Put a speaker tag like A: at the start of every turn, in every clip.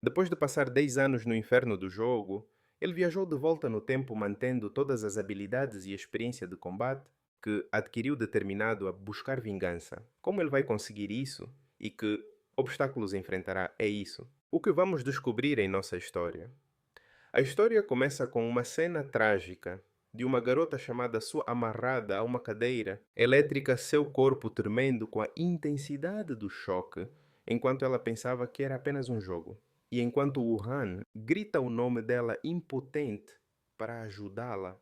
A: Depois de passar 10 anos no inferno do jogo, ele viajou de volta no tempo mantendo todas as habilidades e experiência de combate que adquiriu determinado a buscar vingança. Como ele vai conseguir isso e que obstáculos enfrentará é isso o que vamos descobrir em nossa história. A história começa com uma cena trágica de uma garota chamada Sua amarrada a uma cadeira elétrica, seu corpo tremendo com a intensidade do choque, enquanto ela pensava que era apenas um jogo. E enquanto o Han grita o nome dela impotente para ajudá-la,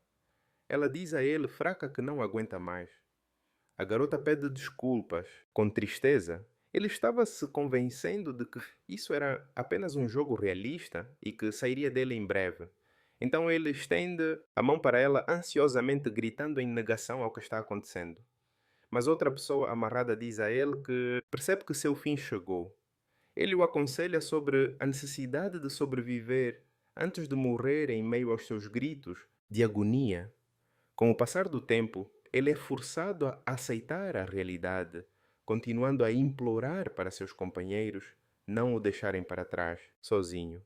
A: ela diz a ele fraca que não aguenta mais. A garota pede desculpas, com tristeza. Ele estava se convencendo de que isso era apenas um jogo realista e que sairia dele em breve. Então ele estende a mão para ela ansiosamente, gritando em negação ao que está acontecendo. Mas outra pessoa amarrada diz a ele que percebe que seu fim chegou. Ele o aconselha sobre a necessidade de sobreviver antes de morrer em meio aos seus gritos de agonia. Com o passar do tempo, ele é forçado a aceitar a realidade, continuando a implorar para seus companheiros não o deixarem para trás, sozinho.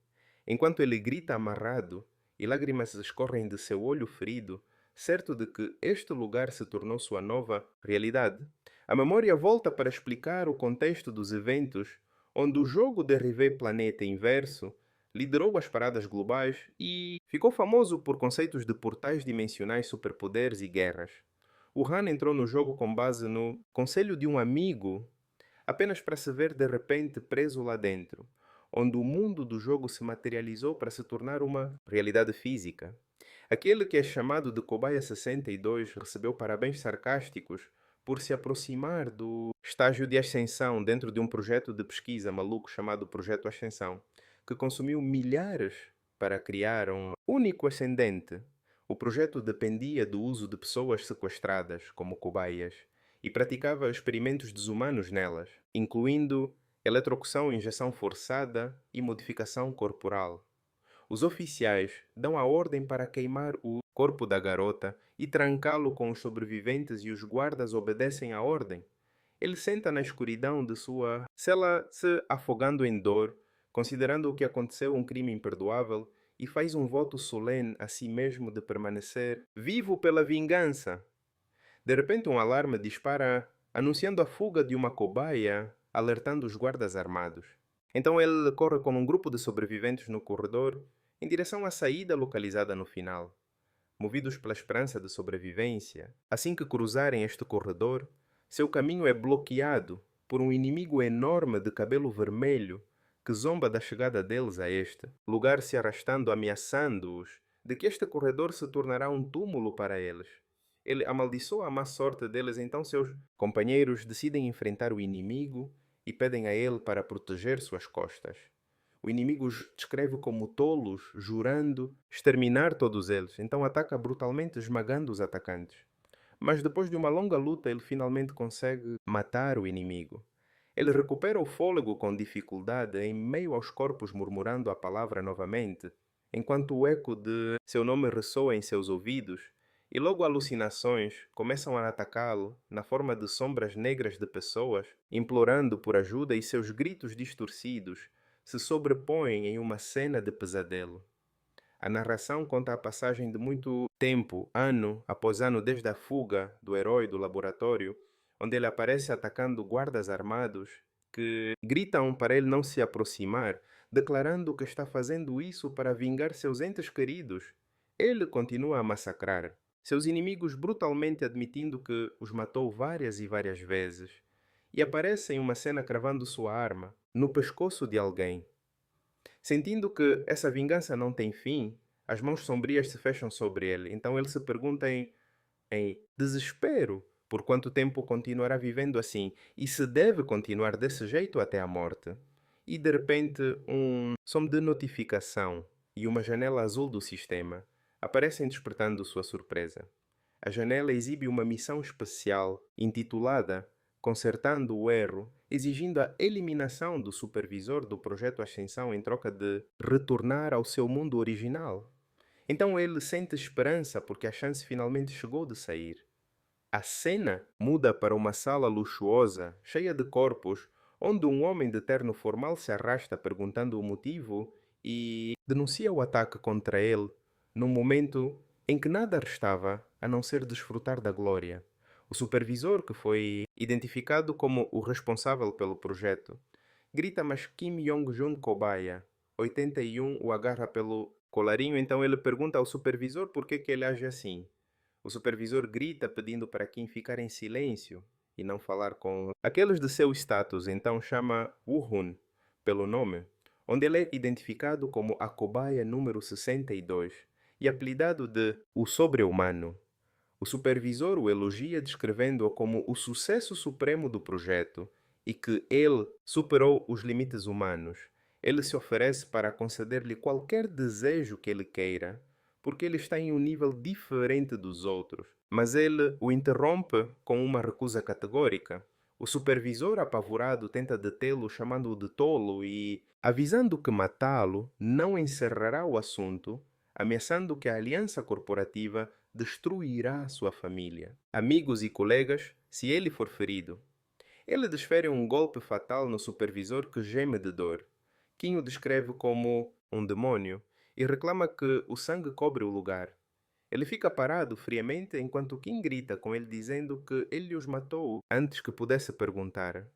A: Enquanto ele grita amarrado e lágrimas escorrem de seu olho ferido, certo de que este lugar se tornou sua nova realidade, a memória volta para explicar o contexto dos eventos onde o jogo de Rivet Planeta Inverso liderou as paradas globais e ficou famoso por conceitos de portais dimensionais, superpoderes e guerras. O Han entrou no jogo com base no conselho de um amigo, apenas para se ver de repente preso lá dentro, onde o mundo do jogo se materializou para se tornar uma realidade física. Aquele que é chamado de Cobaia 62 recebeu parabéns sarcásticos por se aproximar do estágio de ascensão dentro de um projeto de pesquisa maluco chamado Projeto Ascensão, que consumiu milhares para criar um único ascendente. O projeto dependia do uso de pessoas sequestradas como cobaias e praticava experimentos desumanos nelas, incluindo eletrocução, injeção forçada e modificação corporal. Os oficiais dão a ordem para queimar o corpo da garota e trancá-lo com os sobreviventes e os guardas obedecem à ordem. Ele senta na escuridão de sua cela, se afogando em dor, considerando o que aconteceu um crime imperdoável, e faz um voto solene a si mesmo de permanecer vivo pela vingança. De repente, um alarme dispara, anunciando a fuga de uma cobaia, alertando os guardas armados. Então ele corre como um grupo de sobreviventes no corredor, em direção à saída localizada no final. Movidos pela esperança de sobrevivência, assim que cruzarem este corredor, seu caminho é bloqueado por um inimigo enorme de cabelo vermelho que zomba da chegada deles a este lugar, se arrastando, ameaçando-os de que este corredor se tornará um túmulo para eles. Ele amaldiçoa a má sorte deles, então seus companheiros decidem enfrentar o inimigo e pedem a ele para proteger suas costas. O inimigo os descreve como tolos, jurando exterminar todos eles, então ataca brutalmente, esmagando os atacantes. Mas depois de uma longa luta, ele finalmente consegue matar o inimigo. Ele recupera o fôlego com dificuldade em meio aos corpos murmurando a palavra novamente, enquanto o eco de seu nome ressoa em seus ouvidos, e logo alucinações começam a atacá-lo na forma de sombras negras de pessoas, implorando por ajuda, e seus gritos distorcidos se sobrepõem em uma cena de pesadelo. A narração conta a passagem de muito tempo, ano após ano, desde a fuga do herói do laboratório, onde ele aparece atacando guardas armados que gritam para ele não se aproximar, declarando que está fazendo isso para vingar seus entes queridos. Ele continua a massacrar seus inimigos, brutalmente admitindo que os matou várias e várias vezes, e aparece em uma cena cravando sua arma no pescoço de alguém. Sentindo que essa vingança não tem fim, as mãos sombrias se fecham sobre ele. Então ele se pergunta em desespero por quanto tempo continuará vivendo assim e se deve continuar desse jeito até a morte. E de repente, um som de notificação e uma janela azul do sistema aparecem, despertando sua surpresa. A janela exibe uma missão especial intitulada Consertando o Erro, exigindo a eliminação do supervisor do projeto Ascensão em troca de retornar ao seu mundo original. Então ele sente esperança porque a chance finalmente chegou de sair. A cena muda para uma sala luxuosa, cheia de corpos, onde um homem de terno formal se arrasta perguntando o motivo e denuncia o ataque contra ele num momento em que nada restava a não ser desfrutar da glória. O supervisor, que foi identificado como o responsável pelo projeto, grita, mas Kim Jong-jun cobaia, 81, o agarra pelo colarinho, então ele pergunta ao supervisor por que ele age assim. O supervisor grita pedindo para Kim ficar em silêncio e não falar com aqueles de seu status, então chama Woo-hun pelo nome, onde ele é identificado como a cobaia número 62 e apelidado de o sobre-humano. O supervisor o elogia descrevendo-o como o sucesso supremo do projeto e que ele superou os limites humanos. Ele se oferece para conceder-lhe qualquer desejo que ele queira, porque ele está em um nível diferente dos outros. Mas ele o interrompe com uma recusa categórica. O supervisor, apavorado, tenta detê-lo, chamando-o de tolo e avisando que matá-lo não encerrará o assunto, ameaçando que a aliança corporativa destruirá sua família, amigos e colegas se ele for ferido. Ele desfere um golpe fatal no supervisor que geme de dor. Kim o descreve como um demônio e reclama que o sangue cobre o lugar. Ele fica parado friamente enquanto Kim grita com ele dizendo que ele os matou antes que pudesse perguntar.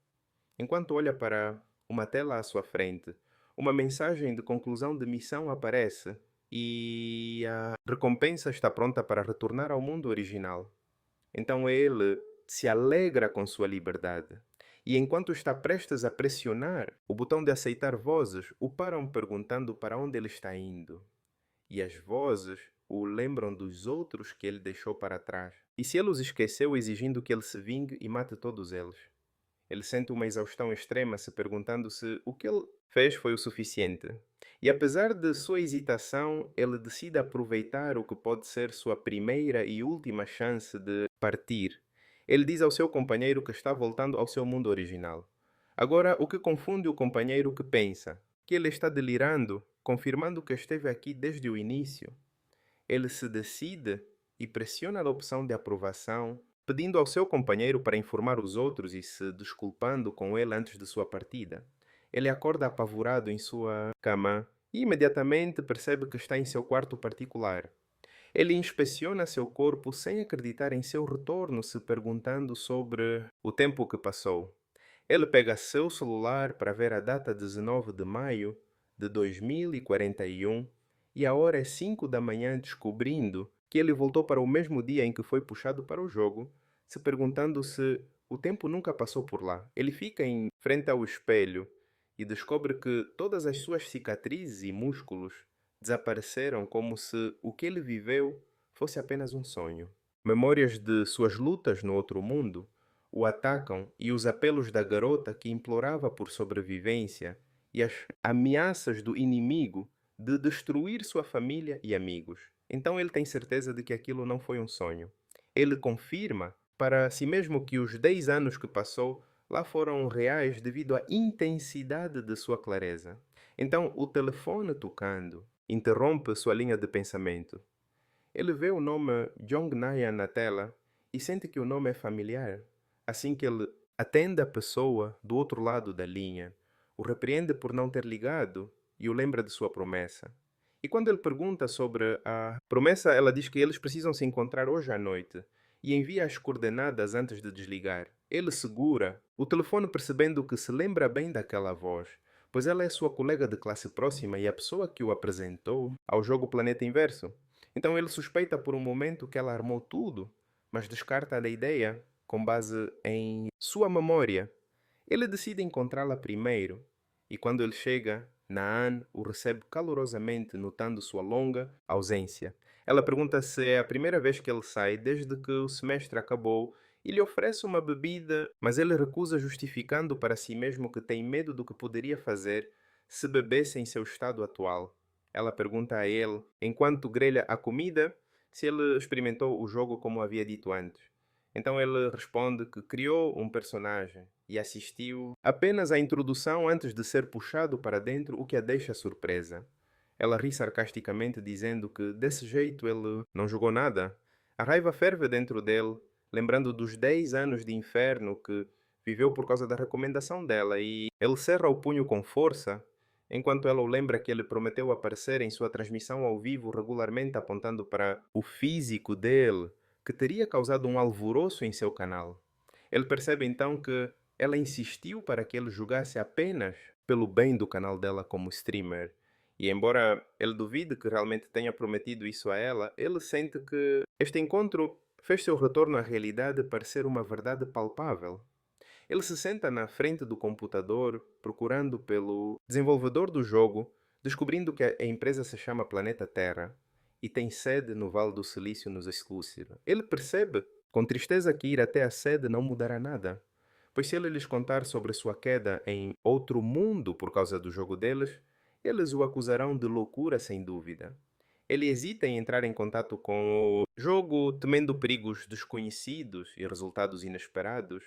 A: Enquanto olha para uma tela à sua frente, uma mensagem de conclusão de missão aparece e a recompensa está pronta para retornar ao mundo original. Então ele se alegra com sua liberdade. E enquanto está prestes a pressionar o botão de aceitar vozes, o param perguntando para onde ele está indo. E as vozes o lembram dos outros que ele deixou para trás. E se ele os esqueceu, exigindo que ele se vingue e mate todos eles. Ele sente uma exaustão extrema, se perguntando se o que ele fez foi o suficiente. E apesar de sua hesitação, ele decide aproveitar o que pode ser sua primeira e última chance de partir. Ele diz ao seu companheiro que está voltando ao seu mundo original. Agora, o que confunde o companheiro que pensa que ele está delirando, confirmando que esteve aqui desde o início. Ele se decide e pressiona a opção de aprovação, pedindo ao seu companheiro para informar os outros e se desculpando com ele antes de sua partida. Ele acorda apavorado em sua cama e imediatamente percebe que está em seu quarto particular. Ele inspeciona seu corpo sem acreditar em seu retorno, se perguntando sobre o tempo que passou. Ele pega seu celular para ver a data 19 de maio de 2041 e a hora é 5 da manhã, descobrindo que ele voltou para o mesmo dia em que foi puxado para o jogo, se perguntando se o tempo nunca passou por lá. Ele fica em frente ao espelho e descobre que todas as suas cicatrizes e músculos desapareceram como se o que ele viveu fosse apenas um sonho. Memórias de suas lutas no outro mundo o atacam e os apelos da garota que implorava por sobrevivência e as ameaças do inimigo de destruir sua família e amigos. Então ele tem certeza de que aquilo não foi um sonho. Ele confirma para si mesmo que os 10 anos que passou lá foram reais devido à intensidade de sua clareza. Então o telefone tocando interrompe sua linha de pensamento. Ele vê o nome Jong Nayan na tela e sente que o nome é familiar. Assim que ele atende a pessoa do outro lado da linha, o repreende por não ter ligado e o lembra de sua promessa. E quando ele pergunta sobre a promessa, ela diz que eles precisam se encontrar hoje à noite e envia as coordenadas antes de desligar. Ele segura o telefone percebendo que se lembra bem daquela voz, pois ela é sua colega de classe próxima e a pessoa que o apresentou ao jogo Planeta Inverso. Então ele suspeita por um momento que ela armou tudo, mas descarta a ideia com base em sua memória. Ele decide encontrá-la primeiro, e quando ele chega, Naan o recebe calorosamente, notando sua longa ausência. Ela pergunta se é a primeira vez que ele sai desde que o semestre acabou e lhe oferece uma bebida, mas ele recusa, justificando para si mesmo que tem medo do que poderia fazer se bebesse em seu estado atual. Ela pergunta a ele, enquanto grelha a comida, se ele experimentou o jogo como havia dito antes. Então ele responde que criou um personagem e assistiu apenas à introdução antes de ser puxado para dentro, o que a deixa surpresa. Ela ri sarcasticamente, dizendo que desse jeito ele não jogou nada. A raiva ferve dentro dele, lembrando dos 10 anos de inferno que viveu por causa da recomendação dela e ele cerra o punho com força, enquanto ela o lembra que ele prometeu aparecer em sua transmissão ao vivo regularmente apontando para o físico dele, que teria causado um alvoroço em seu canal. Ele percebe então que ela insistiu para que ele jogasse apenas pelo bem do canal dela como streamer. E embora ele duvide que realmente tenha prometido isso a ela, ele sente que este encontro fez seu retorno à realidade parecer uma verdade palpável. Ele se senta na frente do computador, procurando pelo desenvolvedor do jogo, descobrindo que a empresa se chama Planeta Terra e tem sede no Vale do Silício, nos Exclusive. Ele percebe, com tristeza, que ir até a sede não mudará nada, pois se ele lhes contar sobre sua queda em outro mundo por causa do jogo deles, eles o acusarão de loucura sem dúvida. Ele hesita em entrar em contato com o jogo, temendo perigos desconhecidos e resultados inesperados,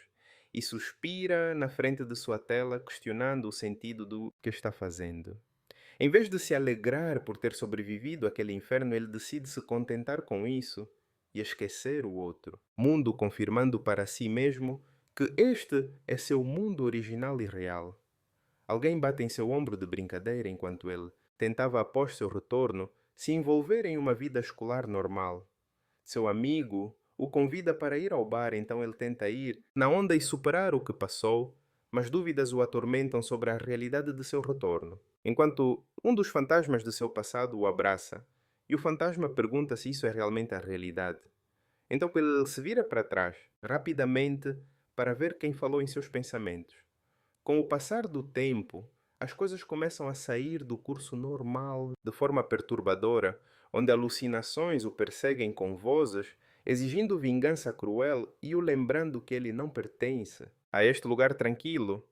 A: e suspira na frente de sua tela, questionando o sentido do que está fazendo. Em vez de se alegrar por ter sobrevivido àquele inferno, ele decide se contentar com isso e esquecer o outro, mundo confirmando para si mesmo que este é seu mundo original e real. Alguém bate em seu ombro de brincadeira enquanto ele tentava, após seu retorno, se envolver em uma vida escolar normal. Seu amigo o convida para ir ao bar, então ele tenta ir na onda e superar o que passou, mas dúvidas o atormentam sobre a realidade de seu retorno. Enquanto um dos fantasmas de seu passado o abraça, e o fantasma pergunta se isso é realmente a realidade. Então ele se vira para trás, rapidamente, para ver quem falou em seus pensamentos. Com o passar do tempo, as coisas começam a sair do curso normal de forma perturbadora, onde alucinações o perseguem com vozes, exigindo vingança cruel e o lembrando que ele não pertence a este lugar tranquilo.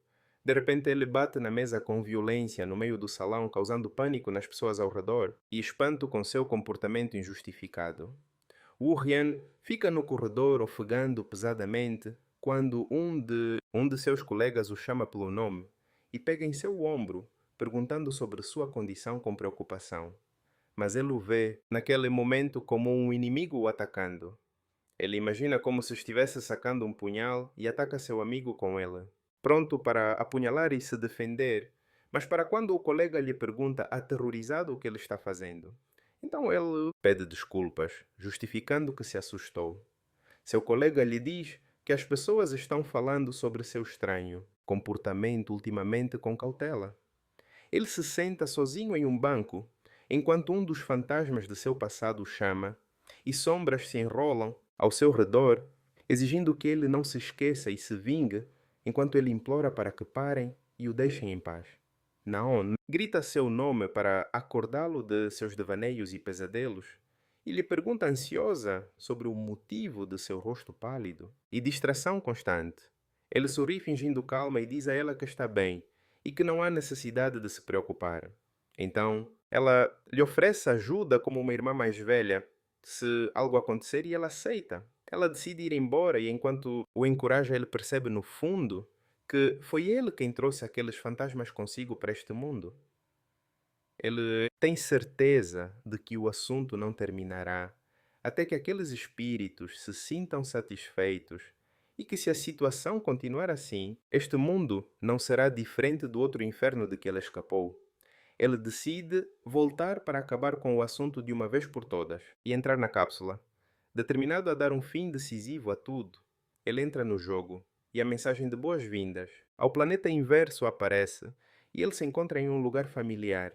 A: De repente ele bate na mesa com violência no meio do salão, causando pânico nas pessoas ao redor e espanto com seu comportamento injustificado. Wu Rian fica no corredor ofegando pesadamente quando um de seus colegas o chama pelo nome e pega em seu ombro, perguntando sobre sua condição com preocupação. Mas ele o vê, naquele momento, como um inimigo o atacando. Ele imagina como se estivesse sacando um punhal e ataca seu amigo com ele, pronto para apunhalar e se defender, mas para quando o colega lhe pergunta aterrorizado o que ele está fazendo. Então ele pede desculpas, justificando que se assustou. Seu colega lhe diz que as pessoas estão falando sobre seu estranho comportamento ultimamente com cautela. Ele se senta sozinho em um banco, enquanto um dos fantasmas de seu passado o chama, e sombras se enrolam ao seu redor, exigindo que ele não se esqueça e se vingue, enquanto ele implora para que parem e o deixem em paz. Naon grita seu nome para acordá-lo de seus devaneios e pesadelos, e lhe pergunta ansiosa sobre o motivo de seu rosto pálido e distração constante. Ele sorri fingindo calma e diz a ela que está bem e que não há necessidade de se preocupar. Então, ela lhe oferece ajuda como uma irmã mais velha, se algo acontecer, e ela aceita. Ela decide ir embora e enquanto o encoraja, ele percebe no fundo que foi ele quem trouxe aqueles fantasmas consigo para este mundo. Ele tem certeza de que o assunto não terminará até que aqueles espíritos se sintam satisfeitos e que, se a situação continuar assim, este mundo não será diferente do outro inferno de que ele escapou. Ele decide voltar para acabar com o assunto de uma vez por todas e entrar na cápsula. Determinado a dar um fim decisivo a tudo, ele entra no jogo e a mensagem de boas-vindas ao planeta inverso aparece e ele se encontra em um lugar familiar.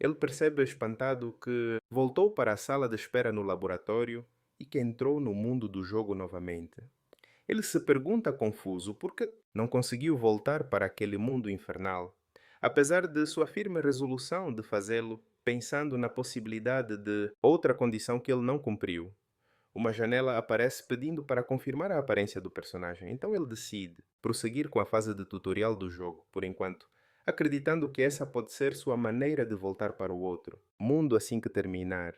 A: Ele percebe espantado que voltou para a sala de espera no laboratório e que entrou no mundo do jogo novamente. Ele se pergunta confuso por que não conseguiu voltar para aquele mundo infernal, apesar de sua firme resolução de fazê-lo, pensando na possibilidade de outra condição que ele não cumpriu. Uma janela aparece pedindo para confirmar a aparência do personagem, então ele decide prosseguir com a fase de tutorial do jogo, por enquanto, acreditando que essa pode ser sua maneira de voltar para o outro mundo assim que terminar.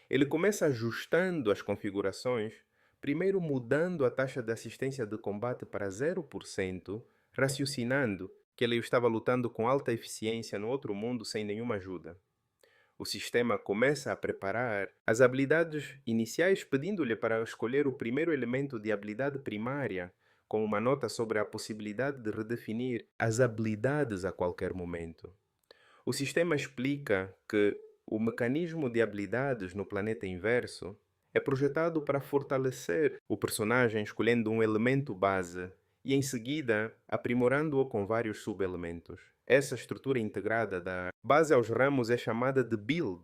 A: Ele começa ajustando as configurações, primeiro mudando a taxa de assistência de combate para 0%, raciocinando que ele estava lutando com alta eficiência no outro mundo sem nenhuma ajuda. O sistema começa a preparar as habilidades iniciais, pedindo-lhe para escolher o primeiro elemento de habilidade primária, com uma nota sobre a possibilidade de redefinir as habilidades a qualquer momento. O sistema explica que o mecanismo de habilidades no planeta inverso é projetado para fortalecer o personagem escolhendo um elemento base e em seguida aprimorando-o com vários subelementos. Essa estrutura integrada da base aos ramos é chamada de build.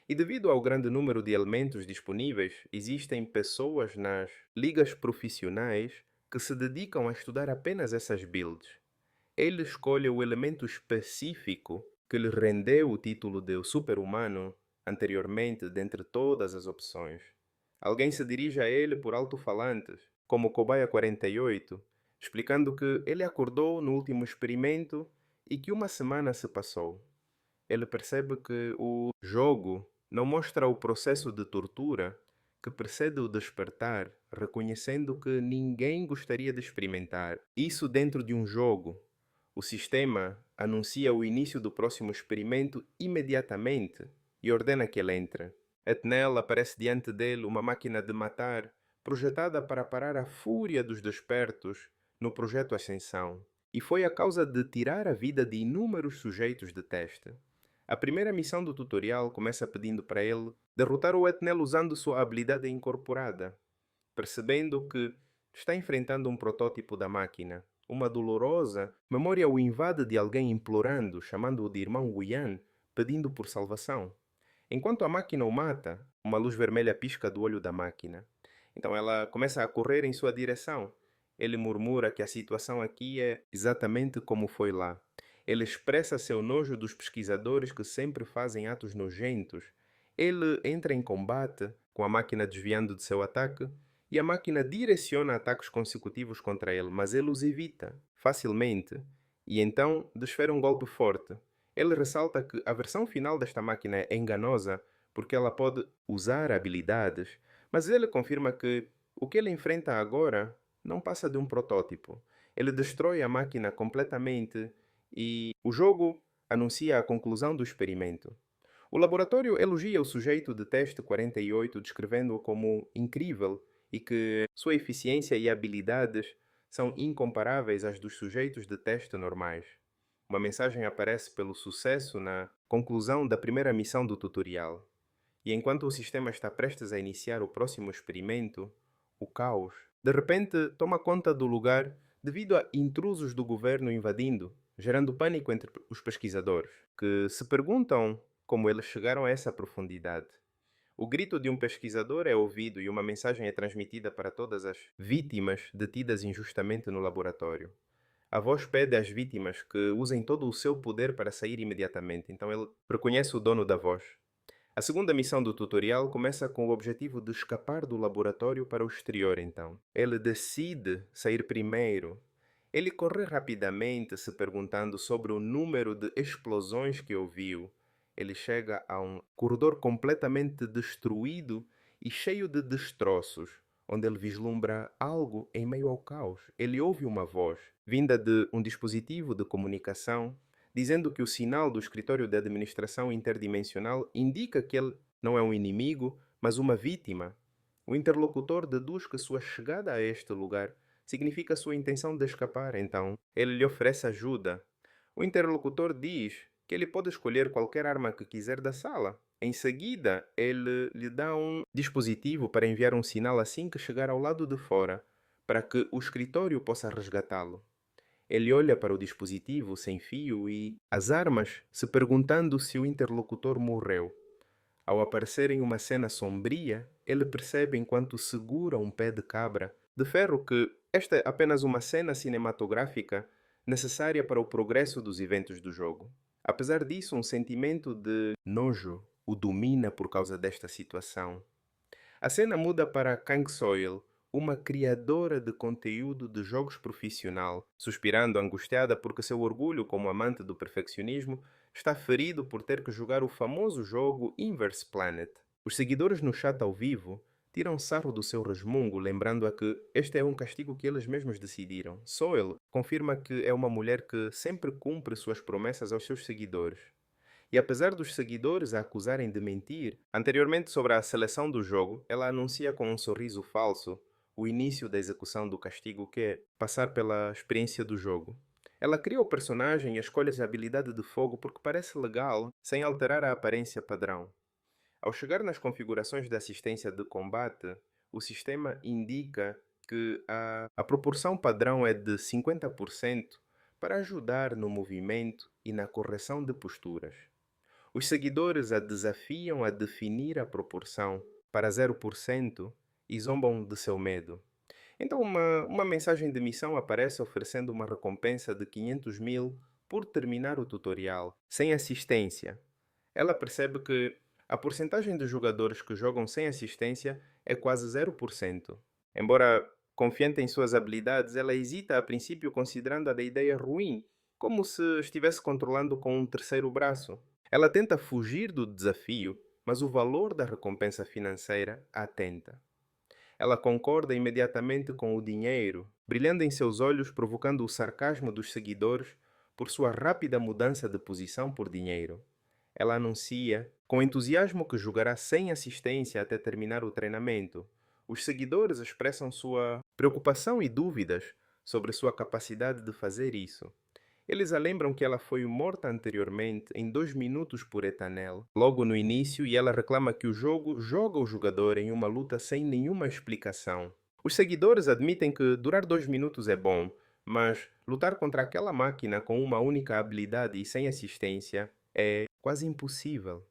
A: E devido ao grande número de elementos disponíveis, existem pessoas nas ligas profissionais que se dedicam a estudar apenas essas builds. Ele escolhe o elemento específico que lhe rendeu o título de super-humano anteriormente dentre todas as opções. Alguém se dirige a ele por alto-falantes, como o Cobaia 48, explicando que ele acordou no último experimento e que uma semana se passou. Ele percebe que o jogo não mostra o processo de tortura que precede o despertar, reconhecendo que ninguém gostaria de experimentar isso dentro de um jogo. O sistema anuncia o início do próximo experimento imediatamente e ordena que ele entre. Etnel aparece diante dele uma máquina de matar projetada para parar a fúria dos despertos no projeto Ascensão, e foi a causa de tirar a vida de inúmeros sujeitos de teste. A primeira missão do tutorial começa pedindo para ele derrotar o Etnel usando sua habilidade incorporada, percebendo que está enfrentando um protótipo da máquina. Uma dolorosa memória o invade de alguém implorando, chamando-o de irmão Wuyan, pedindo por salvação. Enquanto a máquina o mata, uma luz vermelha pisca do olho da máquina. Então ela começa a correr em sua direção. Ele murmura que a situação aqui é exatamente como foi lá. Ele expressa seu nojo dos pesquisadores que sempre fazem atos nojentos. Ele entra em combate, com a máquina desviando de seu ataque, e a máquina direciona ataques consecutivos contra ele, mas ele os evita facilmente e então desfere um golpe forte. Ele ressalta que a versão final desta máquina é enganosa porque ela pode usar habilidades, mas ele confirma que o que ele enfrenta agora não passa de um protótipo. Ele destrói a máquina completamente e o jogo anuncia a conclusão do experimento. O laboratório elogia o sujeito de teste 48, descrevendo-o como incrível e que sua eficiência e habilidades são incomparáveis às dos sujeitos de teste normais. Uma mensagem aparece pelo sucesso na conclusão da primeira missão do tutorial. E enquanto o sistema está prestes a iniciar o próximo experimento, o caos, de repente, toma conta do lugar devido a intrusos do governo invadindo, gerando pânico entre os pesquisadores, que se perguntam como eles chegaram a essa profundidade. O grito de um pesquisador é ouvido e uma mensagem é transmitida para todas as vítimas detidas injustamente no laboratório. A voz pede às vítimas que usem todo o seu poder para sair imediatamente, então ele reconhece o dono da voz. A segunda missão do tutorial começa com o objetivo de escapar do laboratório para o exterior, então. Ele decide sair primeiro. Ele corre rapidamente, se perguntando sobre o número de explosões que ouviu. Ele chega a um corredor completamente destruído e cheio de destroços, onde ele vislumbra algo em meio ao caos. Ele ouve uma voz, vinda de um dispositivo de comunicação, dizendo que o sinal do escritório de administração interdimensional indica que ele não é um inimigo, mas uma vítima. O interlocutor deduz que sua chegada a este lugar significa sua intenção de escapar, então ele lhe oferece ajuda. O interlocutor diz que ele pode escolher qualquer arma que quiser da sala. Em seguida, ele lhe dá um dispositivo para enviar um sinal assim que chegar ao lado de fora, para que o escritório possa resgatá-lo. Ele olha para o dispositivo sem fio e as armas, se perguntando se o interlocutor morreu. Ao aparecer em uma cena sombria, ele percebe enquanto segura um pé de cabra de ferro que esta é apenas uma cena cinematográfica necessária para o progresso dos eventos do jogo. Apesar disso, um sentimento de nojo o domina por causa desta situação. A cena muda para Kang Soil, uma criadora de conteúdo de jogos profissional, suspirando angustiada porque seu orgulho como amante do perfeccionismo está ferido por ter que jogar o famoso jogo Inverse Planet. Os seguidores no chat ao vivo tiram sarro do seu resmungo, lembrando-a que este é um castigo que eles mesmos decidiram. Soil confirma que é uma mulher que sempre cumpre suas promessas aos seus seguidores. E apesar dos seguidores a acusarem de mentir, anteriormente sobre a seleção do jogo, ela anuncia com um sorriso falso o início da execução do castigo, que é passar pela experiência do jogo. Ela cria o personagem e escolhe a habilidade de fogo porque parece legal, sem alterar a aparência padrão. Ao chegar nas configurações de assistência de combate, o sistema indica que a proporção padrão é de 50% para ajudar no movimento e na correção de posturas. Os seguidores a desafiam a definir a proporção para 0% e zombam de seu medo. Então, uma mensagem de missão aparece oferecendo uma recompensa de 500 mil por terminar o tutorial, sem assistência. Ela percebe que a porcentagem de jogadores que jogam sem assistência é quase 0%. Embora confiante em suas habilidades, ela hesita a princípio considerando a ideia ruim, como se estivesse controlando com um terceiro braço. Ela tenta fugir do desafio, mas o valor da recompensa financeira a tenta. Ela concorda imediatamente com o dinheiro, brilhando em seus olhos, provocando o sarcasmo dos seguidores por sua rápida mudança de posição por dinheiro. Ela anuncia com entusiasmo que jogará sem assistência até terminar o treinamento. Os seguidores expressam sua preocupação e dúvidas sobre sua capacidade de fazer isso. Eles a lembram que ela foi morta anteriormente em 2 minutos por Etanel, logo no início, e ela reclama que o jogo joga o jogador em uma luta sem nenhuma explicação. Os seguidores admitem que durar 2 minutos é bom, mas lutar contra aquela máquina com uma única habilidade e sem assistência é quase impossível.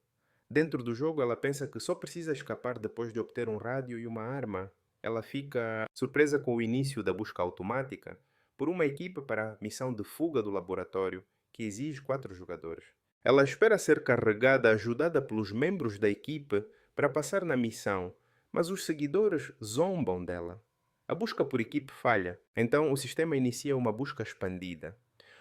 A: Dentro do jogo, ela pensa que só precisa escapar depois de obter um rádio e uma arma. Ela fica surpresa com o início da busca automática por uma equipe para a missão de fuga do laboratório, que exige 4 jogadores. Ela espera ser carregada, ajudada pelos membros da equipe para passar na missão, mas os seguidores zombam dela. A busca por equipe falha, então o sistema inicia uma busca expandida.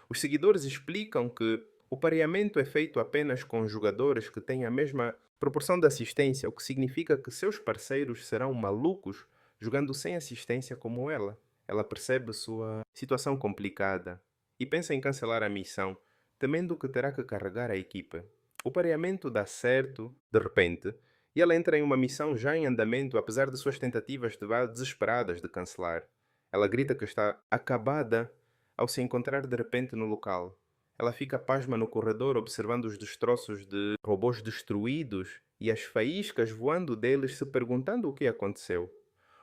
A: Os seguidores explicam que o pareamento é feito apenas com jogadores que têm a mesma proporção de assistência, o que significa que seus parceiros serão malucos jogando sem assistência como ela. Ela percebe sua situação complicada e pensa em cancelar a missão, temendo que terá que carregar a equipe. O pareamento dá certo, de repente, e ela entra em uma missão já em andamento, apesar de suas tentativas desesperadas de cancelar. Ela grita que está acabada ao se encontrar de repente no local. Ela fica pasma no corredor, observando os destroços de robôs destruídos e as faíscas voando deles, se perguntando o que aconteceu.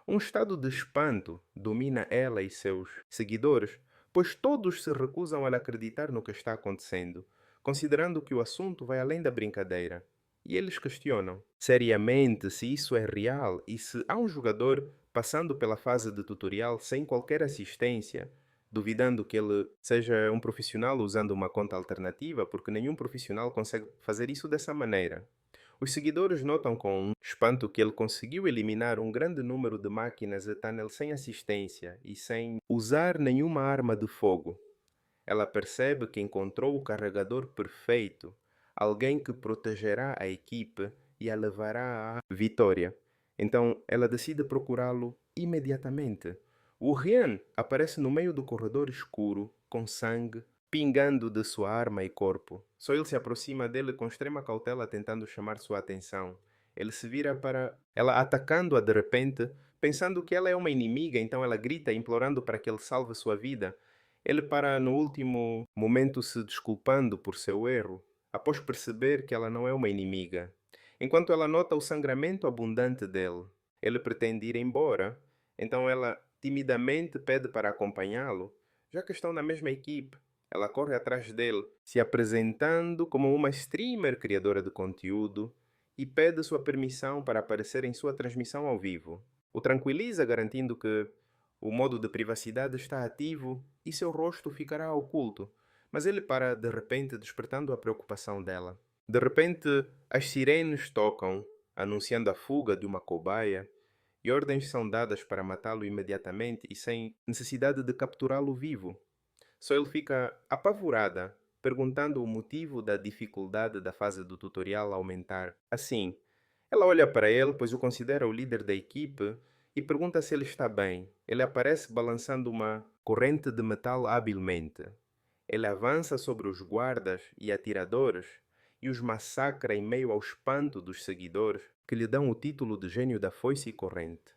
A: Um estado de espanto domina ela e seus seguidores, pois todos se recusam a acreditar no que está acontecendo, considerando que o assunto vai além da brincadeira. E eles questionam seriamente se isso é real e se há um jogador passando pela fase de tutorial sem qualquer assistência, duvidando que ele seja um profissional usando uma conta alternativa, porque nenhum profissional consegue fazer isso dessa maneira. Os seguidores notam com espanto que ele conseguiu eliminar um grande número de máquinas Etanel sem assistência e sem usar nenhuma arma de fogo. Ela percebe que encontrou o carregador perfeito, alguém que protegerá a equipe e a levará à vitória. Então ela decide procurá-lo imediatamente. O Rian aparece no meio do corredor escuro, com sangue pingando de sua arma e corpo. Só ele se aproxima dele com extrema cautela, tentando chamar sua atenção. Ele se vira para ela, atacando-a de repente, pensando que ela é uma inimiga, então ela grita, implorando para que ele salve sua vida. Ele para no último momento se desculpando por seu erro, após perceber que ela não é uma inimiga. Enquanto ela nota o sangramento abundante dele, ele pretende ir embora, então ela timidamente pede para acompanhá-lo, já que estão na mesma equipe. Ela corre atrás dele, se apresentando como uma streamer criadora de conteúdo e pede sua permissão para aparecer em sua transmissão ao vivo. O tranquiliza, garantindo que o modo de privacidade está ativo e seu rosto ficará oculto, mas ele para de repente, despertando a preocupação dela. De repente, as sirenes tocam, anunciando a fuga de uma cobaia, e ordens são dadas para matá-lo imediatamente e sem necessidade de capturá-lo vivo. Só ele fica apavorada, perguntando o motivo da dificuldade da fase do tutorial aumentar. Assim, ela olha para ele, pois o considera o líder da equipe, e pergunta se ele está bem. Ele aparece balançando uma corrente de metal habilmente. Ele avança sobre os guardas e atiradores e os massacra em meio ao espanto dos seguidores, que lhe dão o título de gênio da foice e corrente.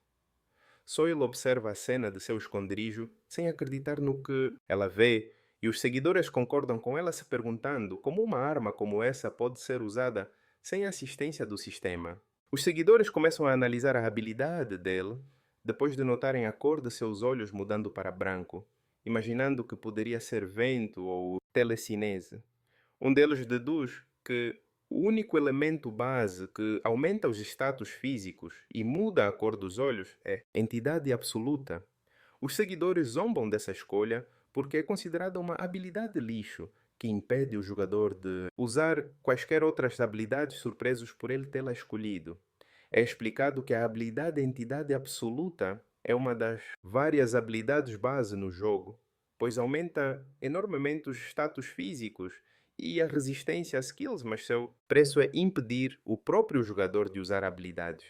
A: Soil observa a cena de seu esconderijo sem acreditar no que ela vê, e os seguidores concordam com ela, se perguntando como uma arma como essa pode ser usada sem a assistência do sistema. Os seguidores começam a analisar a habilidade dele, depois de notarem a cor de seus olhos mudando para branco, imaginando que poderia ser vento ou telecinese. Um deles deduz que o único elemento base que aumenta os status físicos e muda a cor dos olhos é entidade absoluta. Os seguidores zombam dessa escolha porque é considerada uma habilidade lixo que impede o jogador de usar quaisquer outras habilidades surpresos por ele tê-la escolhido. É explicado que a habilidade entidade absoluta é uma das várias habilidades base no jogo, pois aumenta enormemente os status físicos e a resistência a skills, mas seu preço é impedir o próprio jogador de usar habilidades.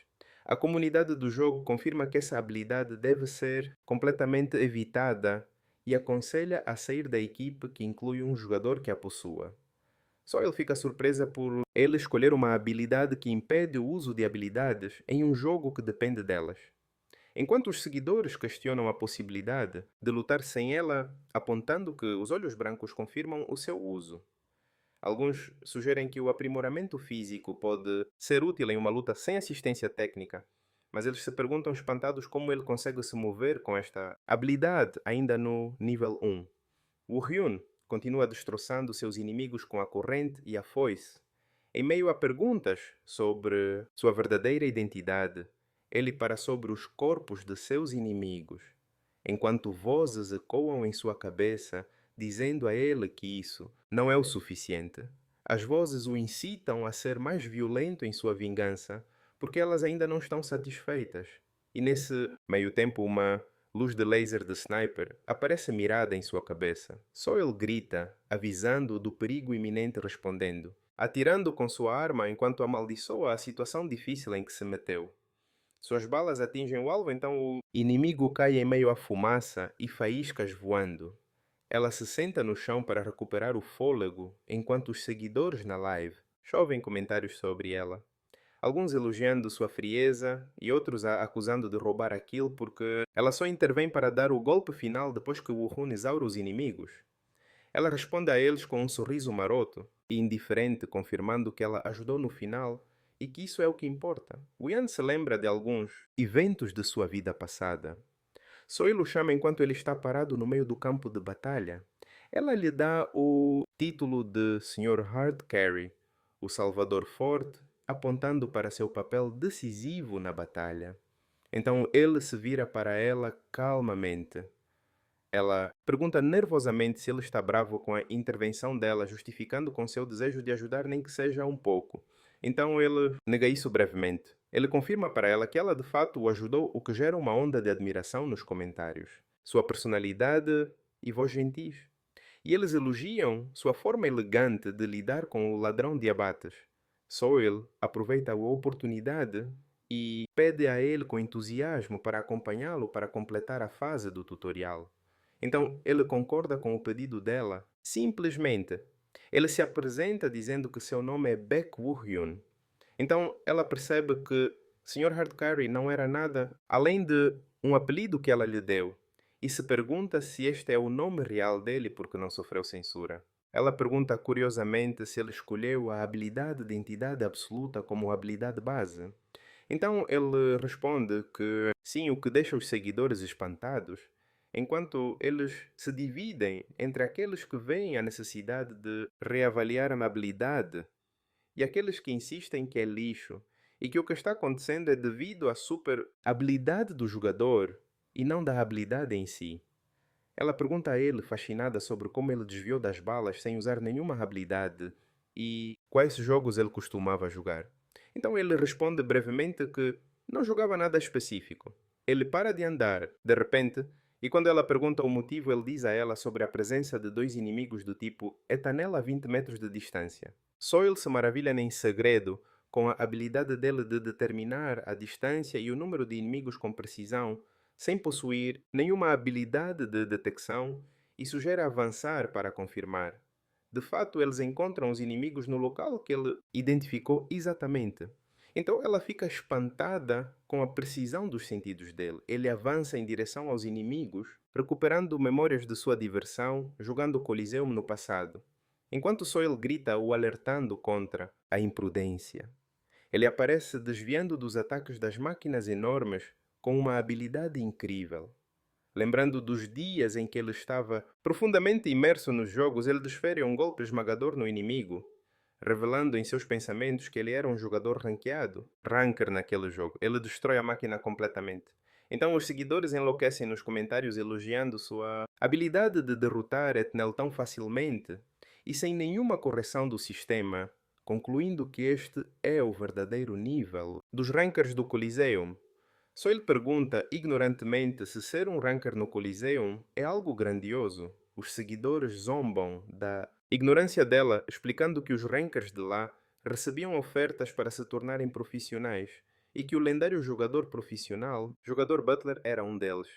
A: A comunidade do jogo confirma que essa habilidade deve ser completamente evitada e aconselha a sair da equipe que inclui um jogador que a possua. Só ele fica surpresa por ele escolher uma habilidade que impede o uso de habilidades em um jogo que depende delas. Enquanto os seguidores questionam a possibilidade de lutar sem ela, apontando que os olhos brancos confirmam o seu uso. Alguns sugerem que o aprimoramento físico pode ser útil em uma luta sem assistência técnica, mas eles se perguntam espantados como ele consegue se mover com esta habilidade ainda no nível 1. O Hyun continua destroçando seus inimigos com a corrente e a foice. Em meio a perguntas sobre sua verdadeira identidade, ele para sobre os corpos de seus inimigos, enquanto vozes ecoam em sua cabeça, dizendo a ele que isso não é o suficiente. As vozes o incitam a ser mais violento em sua vingança, porque elas ainda não estão satisfeitas. E nesse meio tempo, uma luz de laser de sniper aparece mirada em sua cabeça. Só ele grita, avisando do perigo iminente, respondendo, atirando com sua arma enquanto amaldiçoa a situação difícil em que se meteu. Suas balas atingem o alvo, então o inimigo cai em meio à fumaça e faíscas voando. Ela se senta no chão para recuperar o fôlego, enquanto os seguidores na live chovem comentários sobre ela. Alguns elogiando sua frieza e outros a acusando de roubar aquilo porque ela só intervém para dar o golpe final depois que o Hun exaure os inimigos. Ela responde a eles com um sorriso maroto e indiferente, confirmando que ela ajudou no final e que isso é o que importa. Guian se lembra de alguns eventos de sua vida passada. Soil o chama enquanto ele está parado no meio do campo de batalha. Ela lhe dá o título de Sr. Hard Carry, o Salvador Forte, apontando para seu papel decisivo na batalha. Então ele se vira para ela calmamente. Ela pergunta nervosamente se ele está bravo com a intervenção dela, justificando com seu desejo de ajudar nem que seja um pouco. Então ele nega isso brevemente. Ele confirma para ela que ela de fato o ajudou, o que gera uma onda de admiração nos comentários. Sua personalidade e voz gentis. E eles elogiam sua forma elegante de lidar com o ladrão de abates. Soil aproveita a oportunidade e pede a ele com entusiasmo para acompanhá-lo para completar a fase do tutorial. Então ele concorda com o pedido dela. Simplesmente, ele se apresenta dizendo que seu nome é Baek Woo-hyun. Então ela percebe que Sr. Hardcarry não era nada além de um apelido que ela lhe deu e se pergunta se este é o nome real dele porque não sofreu censura. Ela pergunta curiosamente se ele escolheu a habilidade de entidade absoluta como habilidade base. Então ele responde que sim, o que deixa os seguidores espantados, enquanto eles se dividem entre aqueles que veem a necessidade de reavaliar a habilidade e aqueles que insistem que é lixo e que o que está acontecendo é devido à super habilidade do jogador e não da habilidade em si. Ela pergunta a ele, fascinada, sobre como ele desviou das balas sem usar nenhuma habilidade e quais jogos ele costumava jogar. Então ele responde brevemente que não jogava nada específico. Ele para de andar, de repente, e quando ela pergunta o motivo, ele diz a ela sobre a presença de dois inimigos do tipo Etanel a 20 metros de distância. Só ele se maravilha em segredo com a habilidade dele de determinar a distância e o número de inimigos com precisão, sem possuir nenhuma habilidade de detecção, e sugere avançar para confirmar. De fato, eles encontram os inimigos no local que ele identificou exatamente. Então ela fica espantada com a precisão dos sentidos dele. Ele avança em direção aos inimigos, recuperando memórias de sua diversão jogando o Coliseum no passado, enquanto Soil grita o alertando contra a imprudência. Ele aparece desviando dos ataques das máquinas enormes com uma habilidade incrível. Lembrando dos dias em que ele estava profundamente imerso nos jogos, ele desfere um golpe esmagador no inimigo, revelando em seus pensamentos que ele era um jogador ranqueado, ranker naquele jogo. Ele destrói a máquina completamente. Então os seguidores enlouquecem nos comentários elogiando sua habilidade de derrotar Etnel tão facilmente e sem nenhuma correção do sistema, concluindo que este é o verdadeiro nível dos rankers do Coliseum. Só ele pergunta ignorantemente se ser um ranker no Coliseum é algo grandioso. Os seguidores zombam da ignorância dela, explicando que os rankers de lá recebiam ofertas para se tornarem profissionais e que o lendário jogador profissional, jogador Butler, era um deles.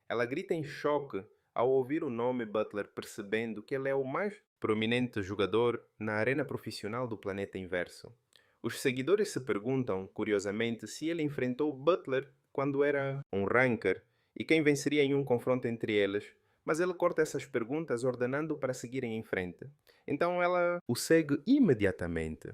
A: Ela grita em choque ao ouvir o nome Butler, percebendo que ele é o mais prominente jogador na arena profissional do planeta inverso. Os seguidores se perguntam, curiosamente, se ele enfrentou Butler quando era um ranker e quem venceria em um confronto entre eles, mas ele corta essas perguntas ordenando para seguirem em frente. Então ela o segue imediatamente.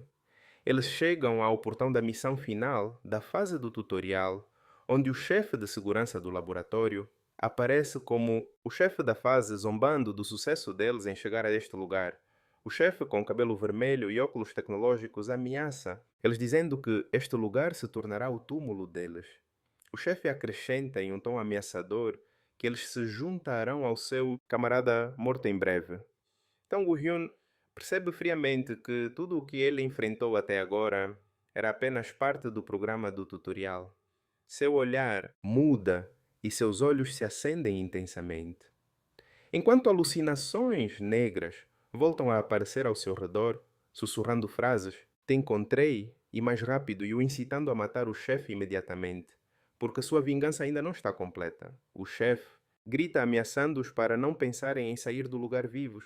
A: Eles chegam ao portão da missão final da fase do tutorial, onde o chefe de segurança do laboratório aparece como o chefe da fase zombando do sucesso deles em chegar a este lugar. O chefe, com cabelo vermelho e óculos tecnológicos, ameaça eles dizendo que este lugar se tornará o túmulo deles. O chefe acrescenta em um tom ameaçador que eles se juntarão ao seu camarada morto em breve. Então o Hyun percebe friamente que tudo o que ele enfrentou até agora era apenas parte do programa do tutorial. Seu olhar muda e seus olhos se acendem intensamente. Enquanto alucinações negras voltam a aparecer ao seu redor, sussurrando frases, te encontrei, e mais rápido, e o incitando a matar o chefe imediatamente, porque sua vingança ainda não está completa. O chefe grita ameaçando-os para não pensarem em sair do lugar vivos,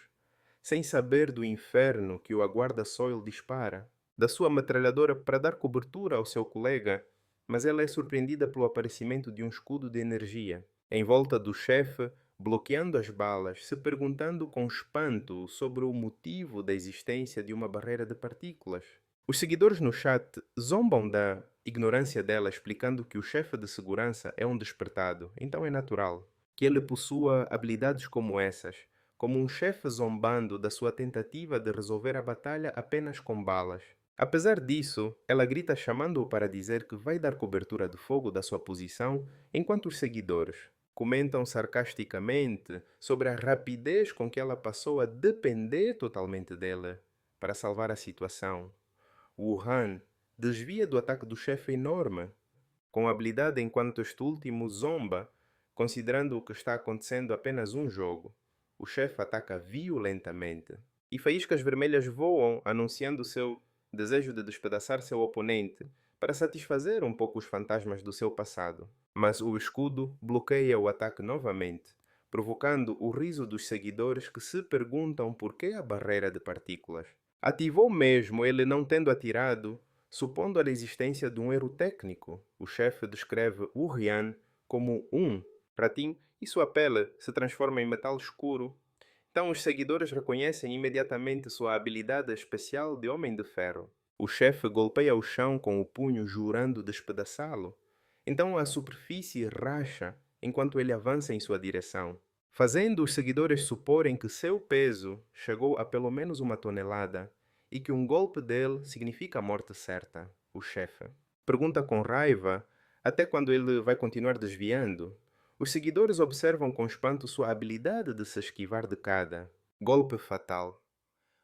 A: sem saber do inferno que o aguarda Soil dispara da sua metralhadora para dar cobertura ao seu colega, mas ela é surpreendida pelo aparecimento de um escudo de energia em volta do chefe, bloqueando as balas, se perguntando com espanto sobre o motivo da existência de uma barreira de partículas. Os seguidores no chat zombam da ignorância dela, explicando que o chefe de segurança é um despertado, então é natural que ele possua habilidades como essas, como um chefe zombando da sua tentativa de resolver a batalha apenas com balas. Apesar disso, ela grita chamando-o para dizer que vai dar cobertura de fogo da sua posição, enquanto os seguidores comentam sarcasticamente sobre a rapidez com que ela passou a depender totalmente dele para salvar a situação. Wuhan desvia do ataque do chefe enorme, com habilidade enquanto este último zomba, considerando o que está acontecendo apenas um jogo. O chefe ataca violentamente e faíscas vermelhas voam, anunciando seu desejo de despedaçar seu oponente para satisfazer um pouco os fantasmas do seu passado. Mas o escudo bloqueia o ataque novamente, provocando o riso dos seguidores que se perguntam por que a barreira de partículas. Ativou mesmo ele não tendo atirado, supondo a existência de um erro técnico. O chefe descreve Wu Rian como um ratinho e sua pele se transforma em metal escuro. Então os seguidores reconhecem imediatamente sua habilidade especial de Homem de Ferro. O chefe golpeia o chão com o punho, jurando despedaçá-lo. Então a superfície racha enquanto ele avança em sua direção, fazendo os seguidores suporem que seu peso chegou a pelo menos 1 tonelada e que um golpe dele significa a morte certa. O chefe pergunta com raiva até quando ele vai continuar desviando. Os seguidores observam com espanto sua habilidade de se esquivar de cada golpe fatal.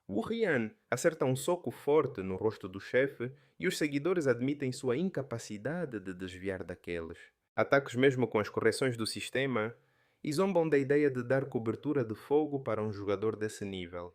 A: Wu Rian acerta um soco forte no rosto do chefe e os seguidores admitem sua incapacidade de desviar daqueles ataques mesmo com as correções do sistema e zombam da ideia de dar cobertura de fogo para um jogador desse nível.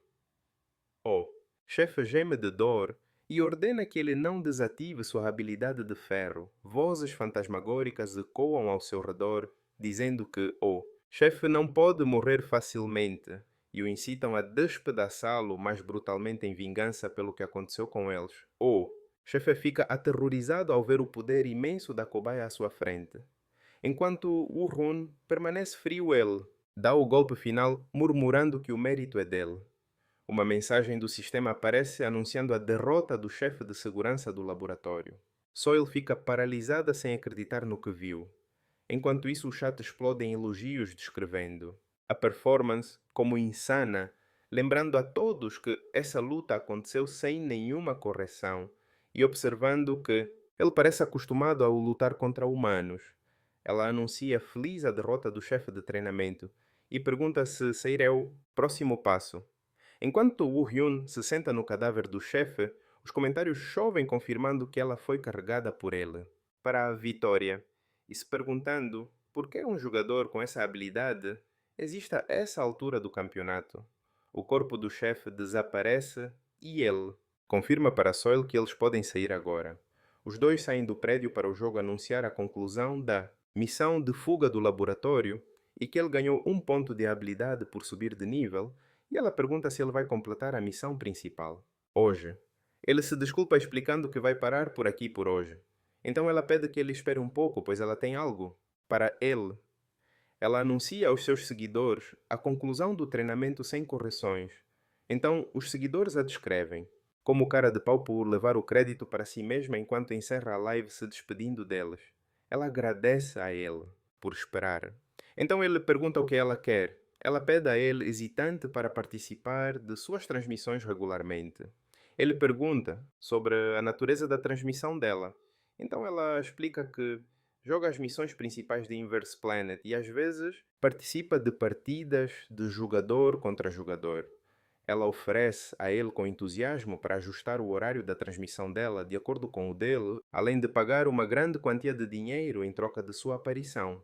A: O chefe geme de dor e ordena que ele não desative sua habilidade de ferro. Vozes fantasmagóricas ecoam ao seu redor, dizendo que o chefe não pode morrer facilmente, e o incitam a despedaçá-lo mais brutalmente em vingança pelo que aconteceu com eles. O Chefe fica aterrorizado ao ver o poder imenso da cobaia à sua frente. Enquanto Wu-Hun permanece frio, ele dá o golpe final murmurando que o mérito é dele. Uma mensagem do sistema aparece anunciando a derrota do chefe de segurança do laboratório. Soil fica paralisada sem acreditar no que viu. Enquanto isso, o chat explode em elogios descrevendo a performance como insana, lembrando a todos que essa luta aconteceu sem nenhuma correção e observando que ele parece acostumado a lutar contra humanos. Ela anuncia feliz a derrota do chefe de treinamento e pergunta se sair é o próximo passo. Enquanto Woo Hyun se senta no cadáver do chefe, os comentários chovem confirmando que ela foi carregada por ele para a vitória e se perguntando por que um jogador com essa habilidade existe a essa altura do campeonato. O corpo do chefe desaparece e ele confirma para Soil que eles podem sair agora. Os dois saem do prédio para o jogo anunciar a conclusão da missão de fuga do laboratório e que ele ganhou um ponto de habilidade por subir de nível, e ela pergunta se ele vai completar a missão principal. Hoje. Ele se desculpa explicando que vai parar por aqui por hoje. Então ela pede que ele espere um pouco, pois ela tem algo para ele. Ela anuncia aos seus seguidores a conclusão do treinamento sem correções. Então os seguidores a descrevem como cara de pau por levar o crédito para si mesma enquanto encerra a live se despedindo deles. Ela agradece a ele por esperar. Então ele pergunta o que ela quer. Ela pede a ele, hesitante, para participar de suas transmissões regularmente. Ele pergunta sobre a natureza da transmissão dela. Então ela explica que joga as missões principais de Inverse Planet e às vezes participa de partidas de jogador contra jogador. Ela oferece a ele com entusiasmo para ajustar o horário da transmissão dela de acordo com o dele, além de pagar uma grande quantia de dinheiro em troca de sua aparição.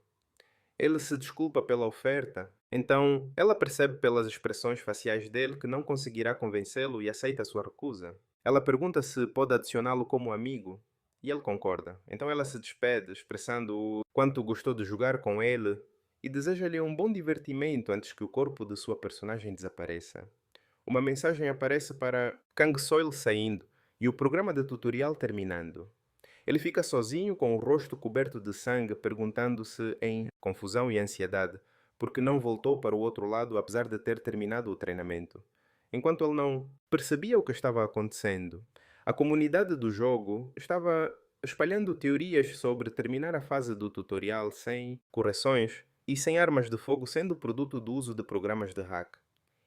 A: Ele se desculpa pela oferta, então ela percebe pelas expressões faciais dele que não conseguirá convencê-lo e aceita sua recusa. Ela pergunta se pode adicioná-lo como amigo e ele concorda. Então ela se despede, expressando o quanto gostou de jogar com ele e deseja-lhe um bom divertimento antes que o corpo de sua personagem desapareça. Uma mensagem aparece para Kang Soil saindo e o programa de tutorial terminando. Ele fica sozinho com o rosto coberto de sangue, perguntando-se em confusão e ansiedade, porque não voltou para o outro lado apesar de ter terminado o treinamento. Enquanto ele não percebia o que estava acontecendo, a comunidade do jogo estava espalhando teorias sobre terminar a fase do tutorial sem correções e sem armas de fogo sendo produto do uso de programas de hack.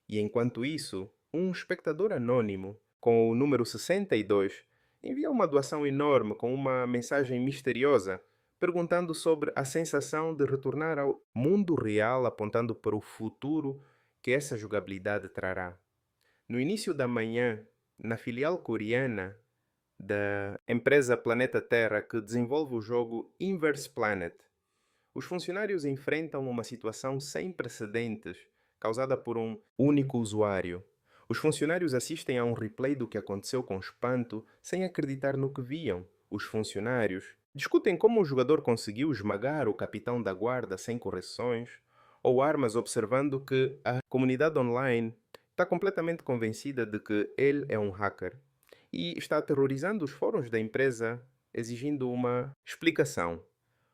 A: E enquanto isso, um espectador anônimo, com o número 62, envia uma doação enorme com uma mensagem misteriosa, perguntando sobre a sensação de retornar ao mundo real, apontando para o futuro que essa jogabilidade trará. No início da manhã, na filial coreana da empresa Planeta Terra que desenvolve o jogo Inverse Planet, os funcionários enfrentam uma situação sem precedentes causada por um único usuário. Os funcionários assistem a um replay do que aconteceu com espanto, sem acreditar no que viam. Os funcionários discutem como o jogador conseguiu esmagar o capitão da guarda sem correções, ou armas, observando que a comunidade online está completamente convencida de que ele é um hacker e está aterrorizando os fóruns da empresa, exigindo uma explicação.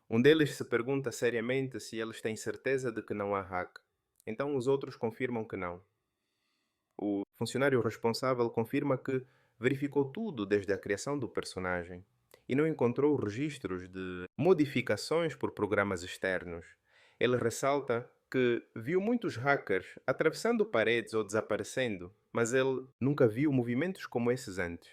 A: Um deles se pergunta seriamente se eles têm certeza de que não há hack. Então os outros confirmam que não. O funcionário responsável confirma que verificou tudo desde a criação do personagem e não encontrou registros de modificações por programas externos. Ele ressalta que viu muitos hackers atravessando paredes ou desaparecendo, mas ele nunca viu movimentos como esses antes.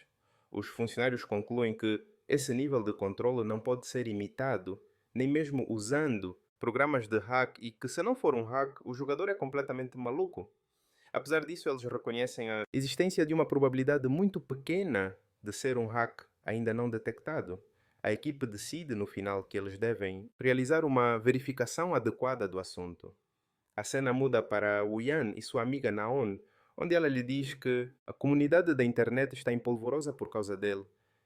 A: Os funcionários concluem que esse nível de controle não pode ser imitado, nem mesmo usando programas de hack, e que se não for um hack, o jogador é completamente maluco. Apesar disso, eles reconhecem a existência de uma probabilidade muito pequena de ser um hack ainda não detectado. A equipe decide no final que eles devem realizar uma verificação adequada do assunto. A cena muda para Wu Yan e sua amiga Naon, onde ela lhe diz que a comunidade da internet está empolvorosa por causa dele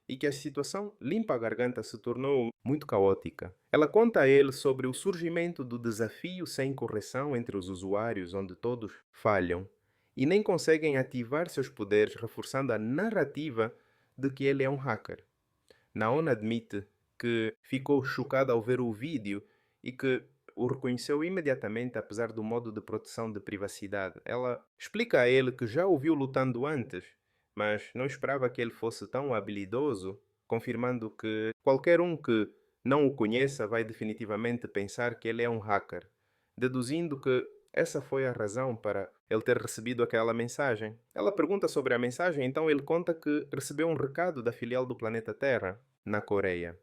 A: e que a situação limpa a garganta se tornou muito caótica. Ela conta a ele sobre o surgimento do desafio sem correção entre os usuários, onde todos falham e nem conseguem ativar seus poderes, reforçando a narrativa de que ele é um hacker. Naon admite que ficou chocada ao ver o vídeo e que o reconheceu imediatamente, apesar do modo de proteção de privacidade. Ela explica a ele que já o viu lutando antes, mas não esperava que ele fosse tão habilidoso, confirmando que qualquer um que não o conheça vai definitivamente pensar que ele é um hacker, deduzindo que essa foi a razão para ele ter recebido aquela mensagem. Ela pergunta sobre a mensagem, então ele conta que recebeu um recado da filial do planeta Terra, na Coreia.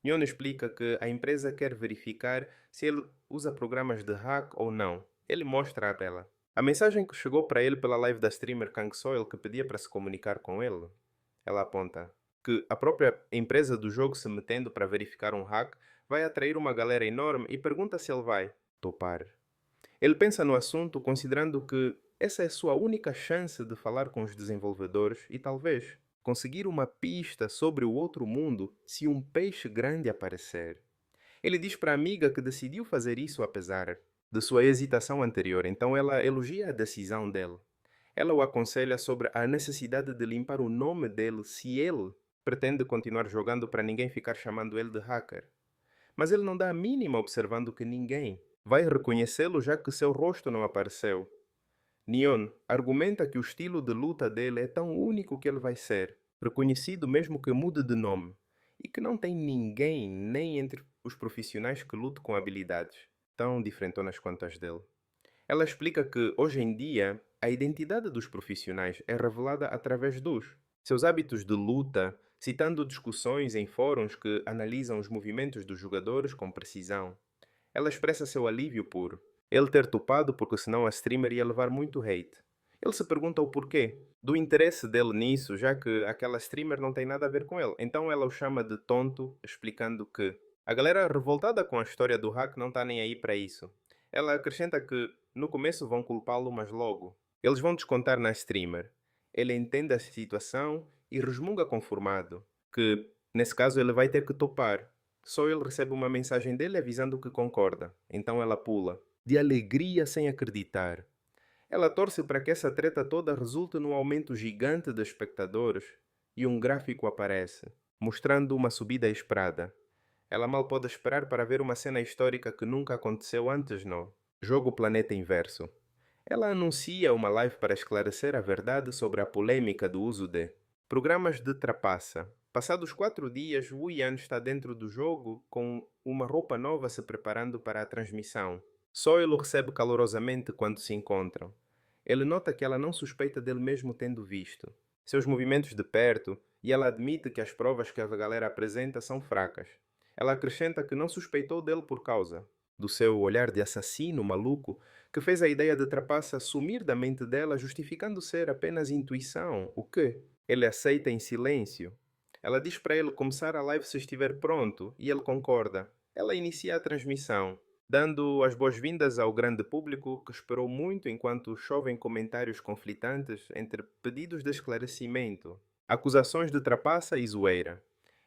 A: Nyon explica que a empresa quer verificar se ele usa programas de hack ou não. Ele mostra a tela. A mensagem que chegou para ele pela live da streamer Kang Soil, que pedia para se comunicar com ele, ela aponta que a própria empresa do jogo se metendo para verificar um hack vai atrair uma galera enorme e pergunta se ele vai topar. Ele pensa no assunto considerando que essa é a sua única chance de falar com os desenvolvedores e talvez conseguir uma pista sobre o outro mundo se um peixe grande aparecer. Ele diz para a amiga que decidiu fazer isso apesar de sua hesitação anterior, então ela elogia a decisão dele. Ela o aconselha sobre a necessidade de limpar o nome dele se ele pretende continuar jogando para ninguém ficar chamando ele de hacker. Mas ele não dá a mínima observando que ninguém vai reconhecê-lo já que seu rosto não apareceu. Neon argumenta que o estilo de luta dele é tão único que ele vai ser reconhecido mesmo que mude de nome e que não tem ninguém, nem entre os profissionais que lute com habilidades tão diferentonas quanto as dele. Ela explica que, hoje em dia, a identidade dos profissionais é revelada através dos seus hábitos de luta, citando discussões em fóruns que analisam os movimentos dos jogadores com precisão. Ela expressa seu alívio por ele ter topado porque senão a streamer ia levar muito hate. Ele se pergunta o porquê do interesse dele nisso, já que aquela streamer não tem nada a ver com ele. Então ela o chama de tonto, explicando que a galera revoltada com a história do hack não está nem aí para isso. Ela acrescenta que no começo vão culpá-lo, mas logo eles vão descontar na streamer. Ele entende a situação e resmunga conformado, que nesse caso ele vai ter que topar. Só ele recebe uma mensagem dele avisando que concorda. Então ela pula, de alegria sem acreditar. Ela torce para que essa treta toda resulte num aumento gigante de espectadores e um gráfico aparece, mostrando uma subida esperada. Ela mal pode esperar para ver uma cena histórica que nunca aconteceu antes no jogo Planeta Inverso. Ela anuncia uma live para esclarecer a verdade sobre a polêmica do uso de programas de trapaça. Passados 4 dias, Wu Yan está dentro do jogo com uma roupa nova se preparando para a transmissão. Soil o recebe calorosamente quando se encontram. Ele nota que ela não suspeita dele mesmo tendo visto seus movimentos de perto e ela admite que as provas que a galera apresenta são fracas. Ela acrescenta que não suspeitou dele por causa do seu olhar de assassino maluco que fez a ideia de trapaça sumir da mente dela, justificando ser apenas intuição, o que ele aceita em silêncio. Ela diz para ele começar a live se estiver pronto e ele concorda. Ela inicia a transmissão, dando as boas-vindas ao grande público que esperou muito enquanto chovem comentários conflitantes entre pedidos de esclarecimento, acusações de trapaça e zoeira.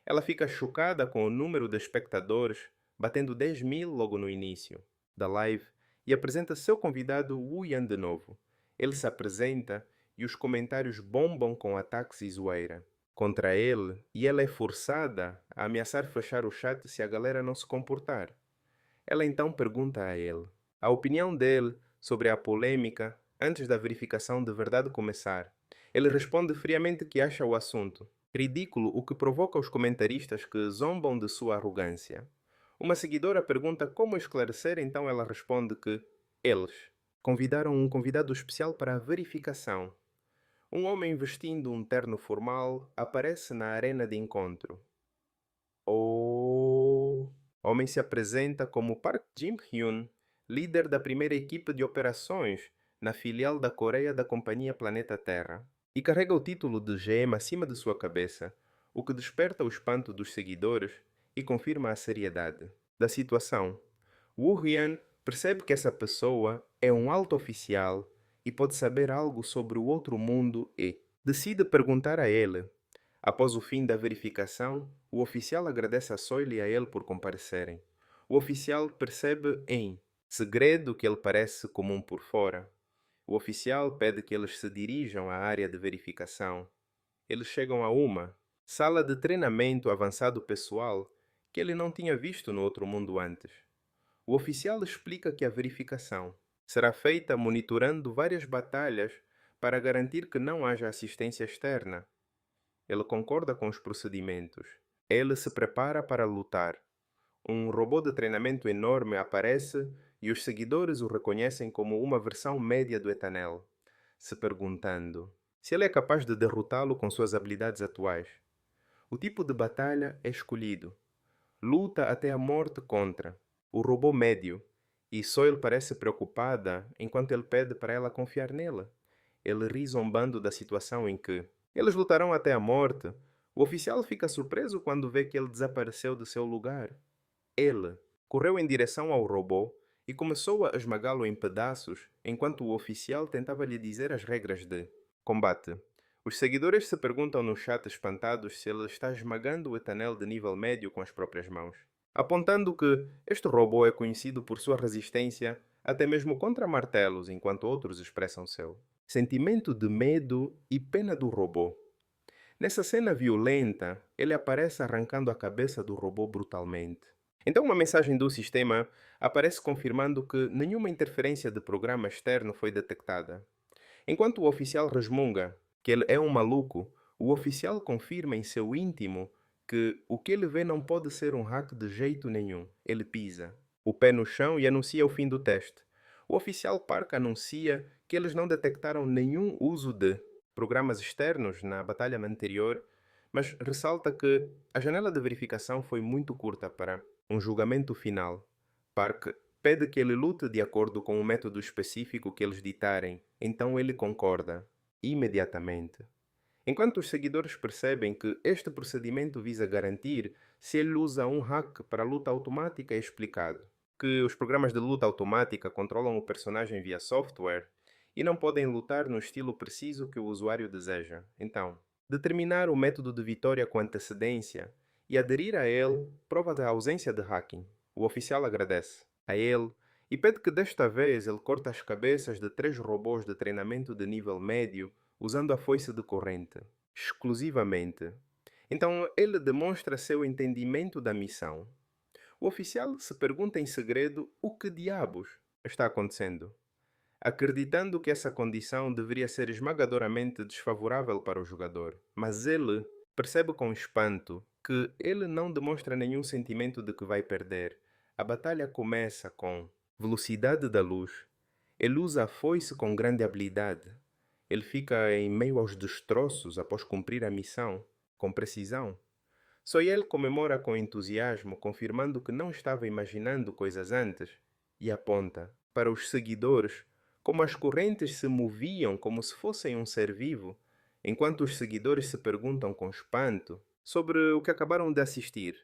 A: Ela fica chocada com o número de espectadores, batendo 10.000 logo no início da live, e apresenta seu convidado Wu Yan de novo. Ele se apresenta e os comentários bombam com ataques e zoeira contra ele, e ela é forçada a ameaçar fechar o chat se a galera não se comportar. Ela então pergunta a ele a opinião dele sobre a polêmica antes da verificação de verdade começar. Ele responde friamente que acha o assunto ridículo, o que provoca os comentaristas que zombam de sua arrogância. Uma seguidora pergunta como esclarecer, então ela responde que eles convidaram um convidado especial para a verificação. Um homem vestindo um terno formal aparece na arena de encontro. O homem se apresenta como Park Jim-hyun, líder da primeira equipe de operações na filial da Coreia da Companhia Planeta Terra, e carrega o título de GM acima de sua cabeça, o que desperta o espanto dos seguidores e confirma a seriedade da situação. Woo Hyun percebe que essa pessoa é um alto oficial e pode saber algo sobre o outro mundo e decide perguntar a ele. Após o fim da verificação, o oficial agradece a Soil e a ele por comparecerem. O oficial percebe em segredo que ele parece comum por fora. O oficial pede que eles se dirijam à área de verificação. Eles chegam a uma sala de treinamento avançado pessoal que ele não tinha visto no outro mundo antes. O oficial explica que a verificação será feita monitorando várias batalhas para garantir que não haja assistência externa. Ele concorda com os procedimentos. Ele se prepara para lutar. Um robô de treinamento enorme aparece e os seguidores o reconhecem como uma versão média do Etanel, se perguntando se ele é capaz de derrotá-lo com suas habilidades atuais. O tipo de batalha é escolhido. Luta até a morte contra o robô médio, e Soil parece preocupada enquanto ele pede para ela confiar nele. Ele ri zombando da situação em que eles lutarão até a morte. O oficial fica surpreso quando vê que ele desapareceu de seu lugar. Ele correu em direção ao robô e começou a esmagá-lo em pedaços enquanto o oficial tentava lhe dizer as regras de combate. Os seguidores se perguntam no chat espantados se ele está esmagando o Etanel de nível médio com as próprias mãos, apontando que este robô é conhecido por sua resistência até mesmo contra martelos, enquanto outros expressam seu sentimento de medo e pena do robô. Nessa cena violenta, ele aparece arrancando a cabeça do robô brutalmente. Então, uma mensagem do sistema aparece confirmando que nenhuma interferência de programa externo foi detectada. Enquanto o oficial resmunga que ele é um maluco, o oficial confirma em seu íntimo que o que ele vê não pode ser um hack de jeito nenhum. Ele pisa o pé no chão e anuncia o fim do teste. O oficial Park anuncia que eles não detectaram nenhum uso de programas externos na batalha anterior, mas ressalta que a janela de verificação foi muito curta para um julgamento final. Park pede que ele lute de acordo com o método específico que eles ditarem, então ele concorda, imediatamente. Enquanto os seguidores percebem que este procedimento visa garantir se ele usa um hack para luta automática é explicado, que os programas de luta automática controlam o personagem via software e não podem lutar no estilo preciso que o usuário deseja. Então, determinar o método de vitória com antecedência e aderir a ele prova da ausência de hacking. O oficial agradece a ele e pede que desta vez ele corte as cabeças de 3 robôs de treinamento de nível médio usando a foice de corrente, exclusivamente. Então ele demonstra seu entendimento da missão. O oficial se pergunta em segredo o que diabos está acontecendo, acreditando que essa condição deveria ser esmagadoramente desfavorável para o jogador. Mas ele percebe com espanto que ele não demonstra nenhum sentimento de que vai perder. A batalha começa com velocidade da luz. Ele usa a foice com grande habilidade. Ele fica em meio aos destroços após cumprir a missão, com precisão. Soyel comemora com entusiasmo, confirmando que não estava imaginando coisas antes, e aponta para os seguidores como as correntes se moviam como se fossem um ser vivo, enquanto os seguidores se perguntam com espanto sobre o que acabaram de assistir.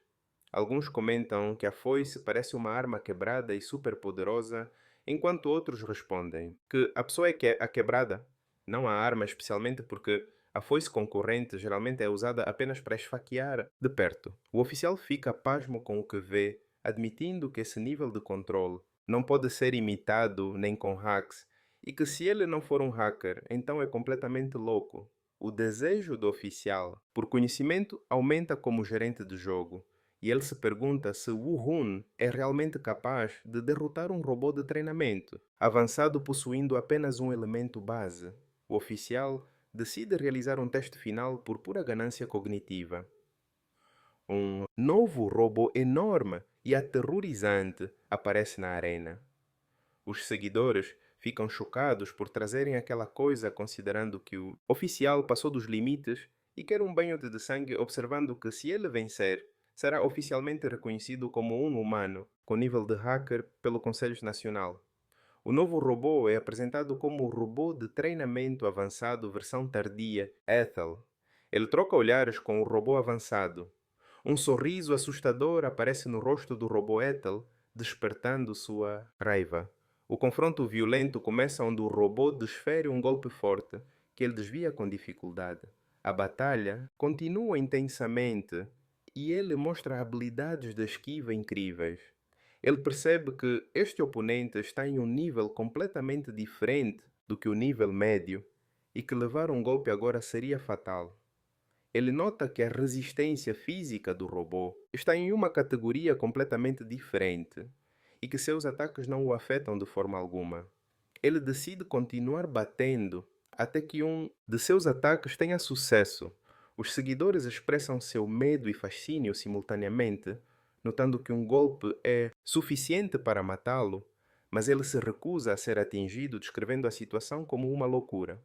A: Alguns comentam que a foice parece uma arma quebrada e superpoderosa, enquanto outros respondem que a pessoa é a quebrada, não a arma, especialmente porque a foice concorrente geralmente é usada apenas para esfaquear de perto. O oficial fica pasmo com o que vê, admitindo que esse nível de controle não pode ser imitado nem com hacks, e que se ele não for um hacker, então é completamente louco. O desejo do oficial por conhecimento aumenta como gerente de jogo, e ele se pergunta se Wu Hun é realmente capaz de derrotar um robô de treinamento, avançado possuindo apenas um elemento base. O oficial decide realizar um teste final por pura ganância cognitiva. Um novo robô enorme e aterrorizante aparece na arena. Os seguidores ficam chocados por trazerem aquela coisa, considerando que o oficial passou dos limites e quer um banho de sangue, observando que se ele vencer, será oficialmente reconhecido como um humano com nível de hacker pelo Conselho Nacional. O novo robô é apresentado como o robô de treinamento avançado versão tardia, Ethel. Ele troca olhares com o robô avançado. Um sorriso assustador aparece no rosto do robô Ethel, despertando sua raiva. O confronto violento começa onde o robô desfere um golpe forte, que ele desvia com dificuldade. A batalha continua intensamente e ele mostra habilidades de esquiva incríveis. Ele percebe que este oponente está em um nível completamente diferente do que o nível médio e que levar um golpe agora seria fatal. ele nota que a resistência física do robô está em uma categoria completamente diferente e que seus ataques não o afetam de forma alguma. Ele decide continuar batendo até que um de seus ataques tenha sucesso. Os seguidores expressam seu medo e fascínio simultaneamente, notando que um golpe é suficiente para matá-lo, mas ele se recusa a ser atingido, descrevendo a situação como uma loucura.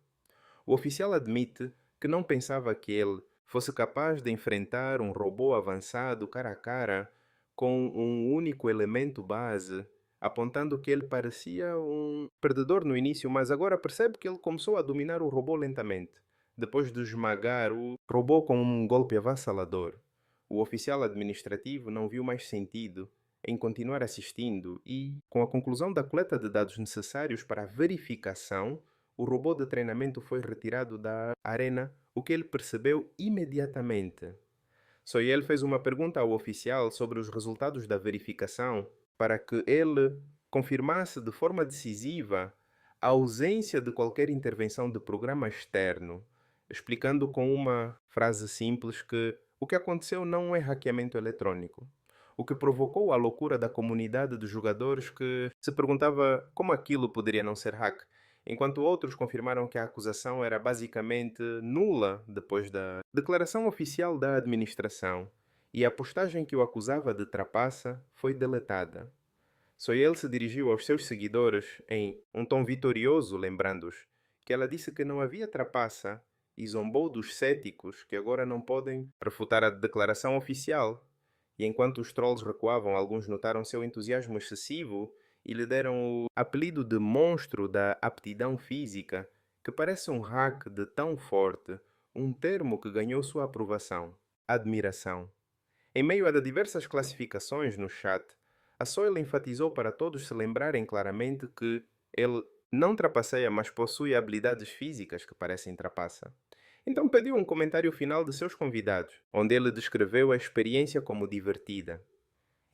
A: O oficial admite que não pensava que ele fosse capaz de enfrentar um robô avançado cara a cara com um único elemento base, apontando que ele parecia um perdedor no início, mas agora percebe que ele começou a dominar o robô lentamente, depois de esmagar o robô com um golpe avassalador. O oficial administrativo não viu mais sentido em continuar assistindo e, com a conclusão da coleta de dados necessários para a verificação, o robô de treinamento foi retirado da arena, o que ele percebeu imediatamente. Soyel fez uma pergunta ao oficial sobre os resultados da verificação para que ele confirmasse de forma decisiva a ausência de qualquer intervenção de programa externo, explicando com uma frase simples que o que aconteceu não é hackeamento eletrônico, o que provocou a loucura da comunidade de jogadores que se perguntava como aquilo poderia não ser hack, enquanto outros confirmaram que a acusação era basicamente nula depois da declaração oficial da administração, e a postagem que o acusava de trapaça foi deletada. Soyel se dirigiu aos seus seguidores em um tom vitorioso, lembrando-os que ela disse que não havia trapaça e zombou dos céticos que agora não podem refutar a declaração oficial. E enquanto os trolls recuavam, alguns notaram seu entusiasmo excessivo e lhe deram o apelido de monstro da aptidão física, que parece um hack de tão forte, um termo que ganhou sua aprovação, admiração. Em meio a diversas classificações no chat, a Soil enfatizou para todos se lembrarem claramente que ele não trapaceia, mas possui habilidades físicas que parecem trapaça. Então pediu um comentário final de seus convidados, onde ele descreveu a experiência como divertida.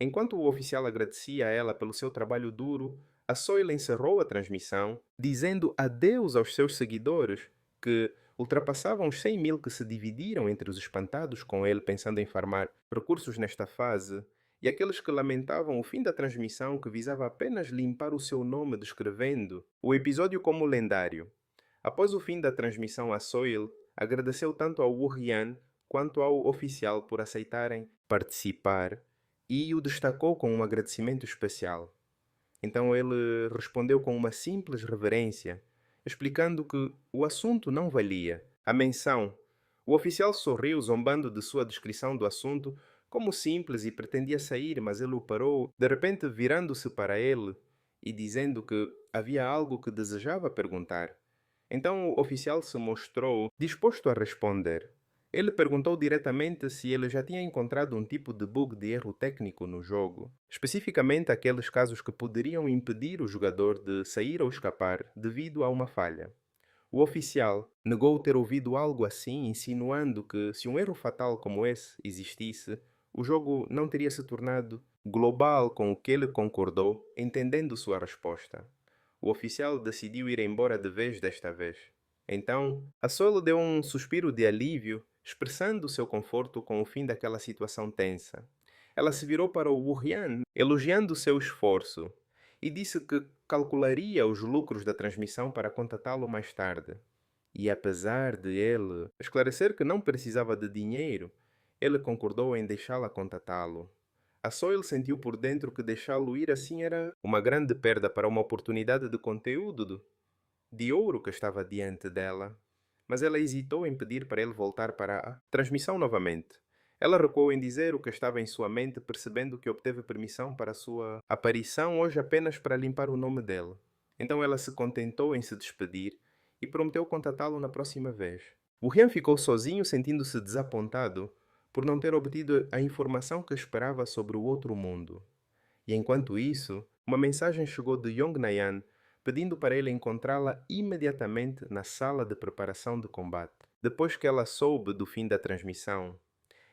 A: Enquanto o oficial agradecia a ela pelo seu trabalho duro, a Soil encerrou a transmissão, dizendo adeus aos seus seguidores, que ultrapassavam os 100 mil que se dividiram entre os espantados com ele pensando em farmar recursos nesta fase, e aqueles que lamentavam o fim da transmissão que visava apenas limpar o seu nome descrevendo o episódio como lendário. Após o fim da transmissão, a Soil agradeceu tanto ao Wu-Rian quanto ao oficial por aceitarem participar e o destacou com um agradecimento especial. Então ele respondeu com uma simples reverência, explicando que o assunto não valia a menção. O oficial sorriu, zombando de sua descrição do assunto como simples e pretendia sair, mas ele o parou, de repente virando-se para ele e dizendo que havia algo que desejava perguntar. Então o oficial se mostrou disposto a responder. Ele perguntou diretamente se ele já tinha encontrado um tipo de bug de erro técnico no jogo, especificamente aqueles casos que poderiam impedir o jogador de sair ou escapar devido a uma falha. O oficial negou ter ouvido algo assim, insinuando que se um erro fatal como esse existisse, o jogo não teria se tornado global, com o que ele concordou, entendendo sua resposta. O oficial decidiu ir embora de vez desta vez. Então, a Solo deu um suspiro de alívio, expressando seu conforto com o fim daquela situação tensa. Ela se virou para o Wu-Rian, elogiando seu esforço, e disse que calcularia os lucros da transmissão para contatá-lo mais tarde. E apesar de ele esclarecer que não precisava de dinheiro, ele concordou em deixá-la contatá-lo. A Soil sentiu por dentro que deixá-lo ir assim era uma grande perda para uma oportunidade de conteúdo de ouro que estava diante dela. Mas ela hesitou em pedir para ele voltar para a transmissão novamente. Ela recuou em dizer o que estava em sua mente, percebendo que obteve permissão para sua aparição hoje apenas para limpar o nome dele. Então ela se contentou em se despedir e prometeu contatá-lo na próxima vez. O Rian ficou sozinho, sentindo-se desapontado por não ter obtido a informação que esperava sobre o outro mundo. E enquanto isso, uma mensagem chegou de Yong Nayan, pedindo para ele encontrá-la imediatamente na sala de preparação de combate. Depois que ela soube do fim da transmissão,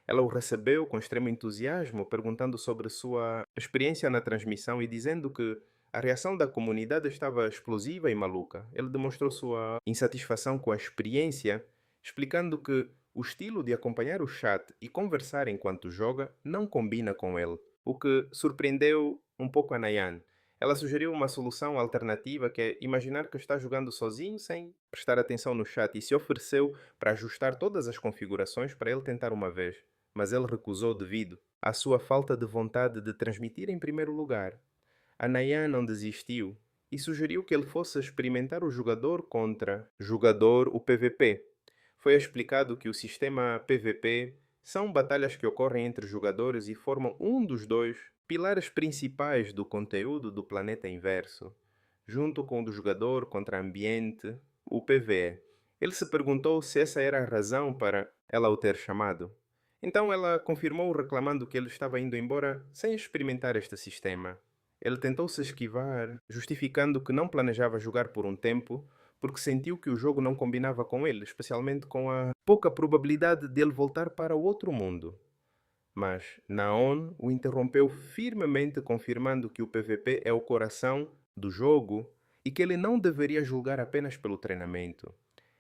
A: ela o recebeu com extremo entusiasmo, perguntando sobre sua experiência na transmissão e dizendo que a reação da comunidade estava explosiva e maluca. Ele demonstrou sua insatisfação com a experiência, explicando que o estilo de acompanhar o chat e conversar enquanto joga não combina com ele, o que surpreendeu um pouco a Nayan. Ela sugeriu uma solução alternativa que é imaginar que está jogando sozinho sem prestar atenção no chat e se ofereceu para ajustar todas as configurações para ele tentar uma vez, mas ele recusou devido à sua falta de vontade de transmitir em primeiro lugar. A Nayan não desistiu e sugeriu que ele fosse experimentar o jogador contra jogador, o PVP. Foi explicado que o sistema PVP são batalhas que ocorrem entre jogadores e formam um dos dois pilares principais do conteúdo do Planeta Inverso, junto com o do jogador contra ambiente, o PvE. Ele se perguntou se essa era a razão para ela o ter chamado. Então ela confirmou reclamando que ele estava indo embora sem experimentar este sistema. Ele tentou se esquivar, justificando que não planejava jogar por um tempo, porque sentiu que o jogo não combinava com ele, especialmente com a pouca probabilidade dele voltar para o outro mundo. Mas Naon o interrompeu firmemente, confirmando que o PVP é o coração do jogo e que ele não deveria julgar apenas pelo treinamento.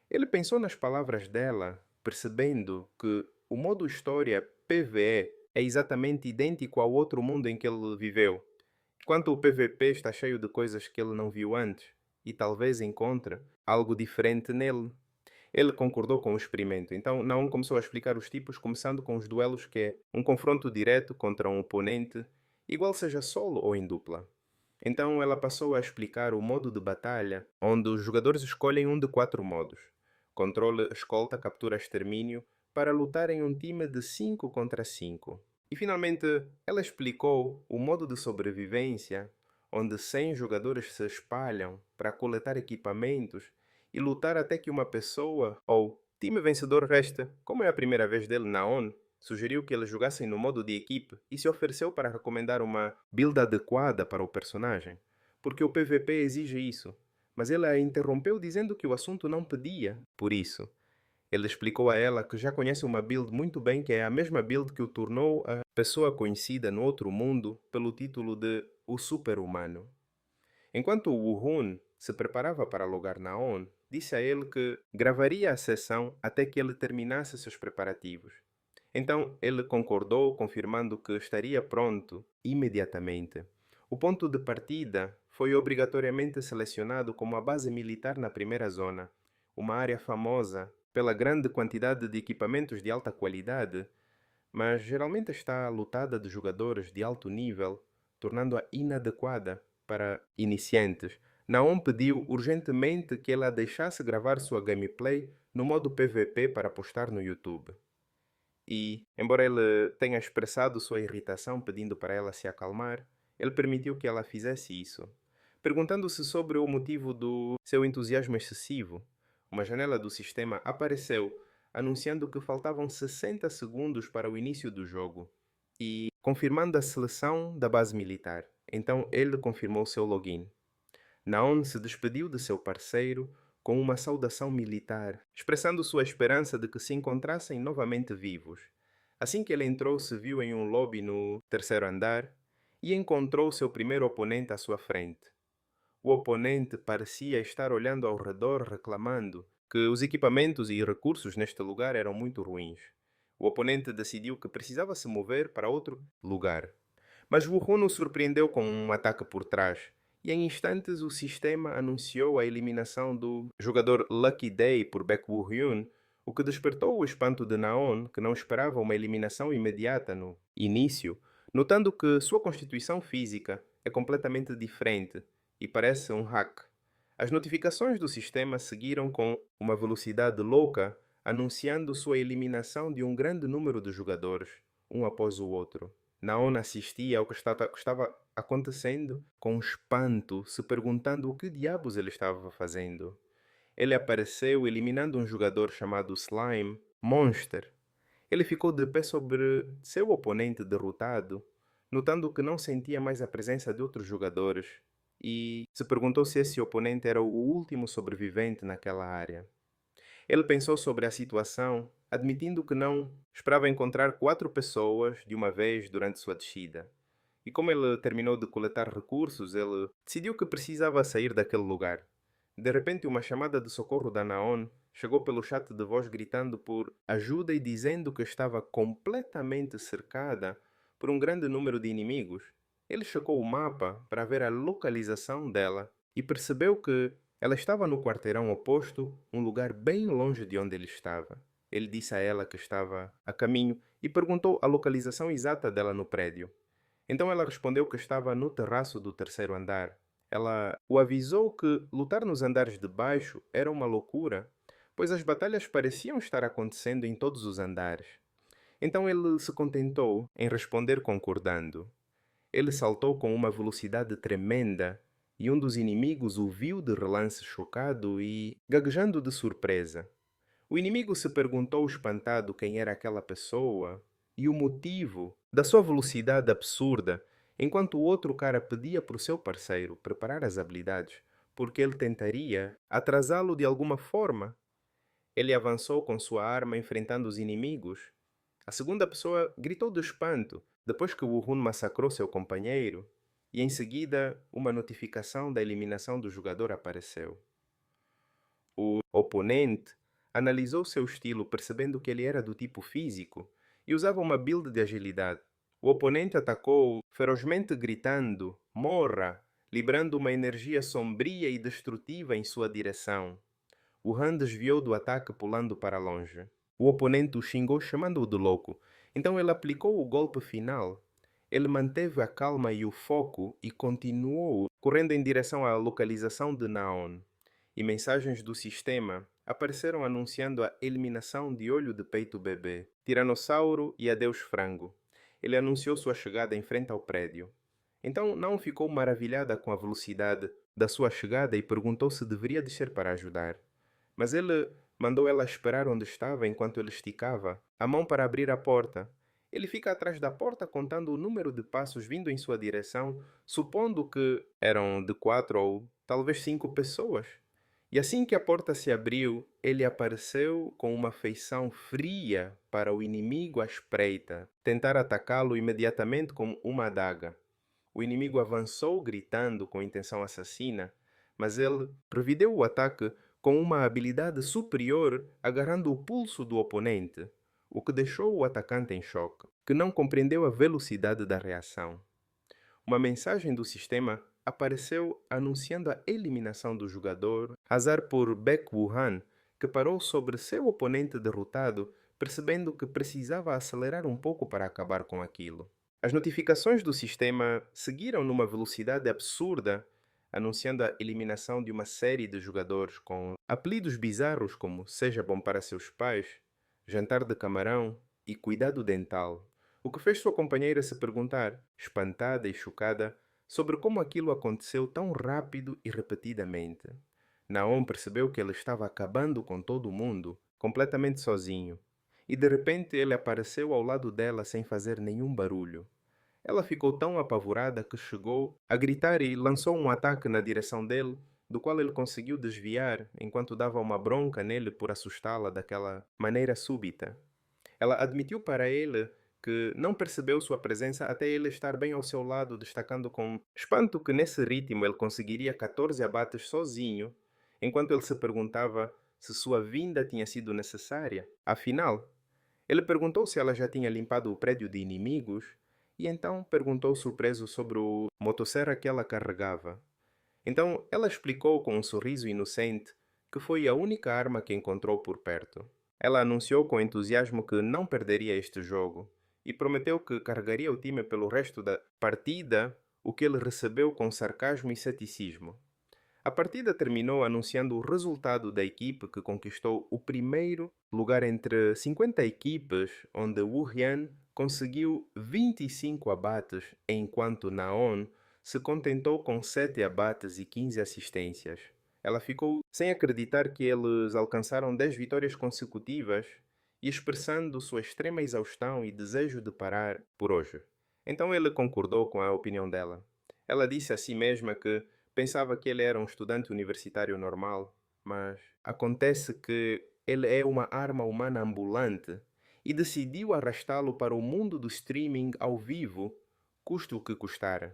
A: Ele pensou nas palavras dela, percebendo que o modo história PvE é exatamente idêntico ao outro mundo em que ele viveu, enquanto o PvP está cheio de coisas que ele não viu antes e talvez encontre algo diferente nele. Ele concordou com o experimento, então Naum começou a explicar os tipos, começando com os duelos, que é um confronto direto contra um oponente, igual seja solo ou em dupla. Então ela passou a explicar o modo de batalha, onde os jogadores escolhem um de 4 modos: controle, escolta, captura, extermínio, para lutar em um time de 5 contra 5. E finalmente ela explicou o modo de sobrevivência, onde 100 jogadores se espalham para coletar equipamentos e lutar até que uma pessoa ou time vencedor resta. Como é a primeira vez dele na ONU, sugeriu que eles jogassem no modo de equipe e se ofereceu para recomendar uma build adequada para o personagem, porque o PVP exige isso. Mas ele a interrompeu dizendo que o assunto não pedia por isso. Ele explicou a ela que já conhece uma build muito bem, que é a mesma build que o tornou a pessoa conhecida no outro mundo pelo título de O Super-Humano. Enquanto o Hun se preparava para logar na ONU, disse a ele que gravaria a sessão até que ele terminasse seus preparativos. Então ele concordou, confirmando que estaria pronto imediatamente. O ponto de partida foi obrigatoriamente selecionado como a base militar na primeira zona, uma área famosa pela grande quantidade de equipamentos de alta qualidade, mas geralmente está lotada de jogadores de alto nível, tornando-a inadequada para iniciantes. Naon pediu urgentemente que ela deixasse gravar sua gameplay no modo PVP para postar no YouTube. E, embora ele tenha expressado sua irritação pedindo para ela se acalmar, ele permitiu que ela fizesse isso. Perguntando-se sobre o motivo do seu entusiasmo excessivo, uma janela do sistema apareceu, anunciando que faltavam 60 segundos para o início do jogo e confirmando a seleção da base militar. Então ele confirmou seu login. Naon se despediu de seu parceiro com uma saudação militar, expressando sua esperança de que se encontrassem novamente vivos. Assim que ele entrou, se viu em um lobby no terceiro andar e encontrou seu primeiro oponente à sua frente. O oponente parecia estar olhando ao redor, reclamando que os equipamentos e recursos neste lugar eram muito ruins. O oponente decidiu que precisava se mover para outro lugar. Mas Wuhan o surpreendeu com um ataque por trás, e em instantes o sistema anunciou a eliminação do jogador Lucky Day por Baek Woo-hyun, o que despertou o espanto de Naon, que não esperava uma eliminação imediata no início, notando que sua constituição física é completamente diferente e parece um hack. As notificações do sistema seguiram com uma velocidade louca, anunciando sua eliminação de um grande número de jogadores, um após o outro. Naon assistia ao que estava acontecendo com espanto, se perguntando o que diabos ele estava fazendo. Ele apareceu eliminando um jogador chamado Slime Monster. Ele ficou de pé sobre seu oponente derrotado, notando que não sentia mais a presença de outros jogadores, e se perguntou se esse oponente era o último sobrevivente naquela área. Ele pensou sobre a situação, admitindo que não esperava encontrar 4 pessoas de uma vez durante sua descida. E como ele terminou de coletar recursos, ele decidiu que precisava sair daquele lugar. De repente, uma chamada de socorro da Naon chegou pelo chat de voz gritando por ajuda e dizendo que estava completamente cercada por um grande número de inimigos. Ele checou o mapa para ver a localização dela e percebeu que ela estava no quarteirão oposto, um lugar bem longe de onde ele estava. Ele disse a ela que estava a caminho e perguntou a localização exata dela no prédio. Então ela respondeu que estava no terraço do terceiro andar. Ela o avisou que lutar nos andares de baixo era uma loucura, pois as batalhas pareciam estar acontecendo em todos os andares. Então ele se contentou em responder concordando. Ele saltou com uma velocidade tremenda e um dos inimigos o viu de relance chocado e gaguejando de surpresa. O inimigo se perguntou espantado quem era aquela pessoa e o motivo da sua velocidade absurda, enquanto o outro cara pedia para o seu parceiro preparar as habilidades, porque ele tentaria atrasá-lo de alguma forma. Ele avançou com sua arma enfrentando os inimigos. A segunda pessoa gritou de espanto depois que o Hun massacrou seu companheiro, e em seguida uma notificação da eliminação do jogador apareceu. O oponente analisou seu estilo, percebendo que ele era do tipo físico e usava uma build de agilidade. O oponente atacou ferozmente, gritando "Morra!", liberando uma energia sombria e destrutiva em sua direção. O Han desviou do ataque, pulando para longe. O oponente o xingou, chamando-o de louco. Então ele aplicou o golpe final. Ele manteve a calma e o foco e continuou correndo em direção à localização de Naon. E mensagens do sistema apareceram anunciando a eliminação de Olho de Peito Bebê, Tiranossauro e Adeus Frango. Ele anunciou sua chegada em frente ao prédio. Então não ficou maravilhada com a velocidade da sua chegada e perguntou se deveria descer para ajudar. Mas ele mandou ela esperar onde estava enquanto ele esticava a mão para abrir a porta. Ele fica atrás da porta contando o número de passos vindo em sua direção, supondo que eram de 4 ou talvez 5 pessoas. E assim que a porta se abriu, ele apareceu com uma feição fria para o inimigo à espreita, tentar atacá-lo imediatamente com uma adaga. O inimigo avançou gritando com intenção assassina, mas ele prevideu o ataque com uma habilidade superior, agarrando o pulso do oponente, o que deixou o atacante em choque, que não compreendeu a velocidade da reação. Uma mensagem do sistema apareceu anunciando a eliminação do jogador, azar por Baek Woo-han, que parou sobre seu oponente derrotado, percebendo que precisava acelerar um pouco para acabar com aquilo. As notificações do sistema seguiram numa velocidade absurda, anunciando a eliminação de uma série de jogadores com apelidos bizarros como Seja Bom para Seus Pais, Jantar de Camarão e Cuidado Dental, o que fez sua companheira se perguntar, espantada e chocada, sobre como aquilo aconteceu tão rápido e repetidamente. Naon percebeu que ele estava acabando com todo mundo, completamente sozinho, e de repente ele apareceu ao lado dela sem fazer nenhum barulho. Ela ficou tão apavorada que chegou a gritar e lançou um ataque na direção dele, do qual ele conseguiu desviar enquanto dava uma bronca nele por assustá-la daquela maneira súbita. Ela admitiu para ele que não percebeu sua presença até ele estar bem ao seu lado, destacando com espanto que nesse ritmo ele conseguiria 14 abates sozinho, enquanto ele se perguntava se sua vinda tinha sido necessária. Afinal, ele perguntou se ela já tinha limpado o prédio de inimigos e então perguntou surpreso sobre o motosserra que ela carregava. Então ela explicou com um sorriso inocente que foi a única arma que encontrou por perto. Ela anunciou com entusiasmo que não perderia este jogo e prometeu que carregaria o time pelo resto da partida, o que ele recebeu com sarcasmo e ceticismo. A partida terminou anunciando o resultado da equipe que conquistou o primeiro lugar entre 50 equipes, onde Wu Hian conseguiu 25 abates, enquanto Naon se contentou com 7 abates e 15 assistências. Ela ficou sem acreditar que eles alcançaram 10 vitórias consecutivas e expressando sua extrema exaustão e desejo de parar por hoje. Então ele concordou com a opinião dela. Ela disse a si mesma que pensava que ele era um estudante universitário normal, mas acontece que ele é uma arma humana ambulante e decidiu arrastá-lo para o mundo do streaming ao vivo, custe o que custar.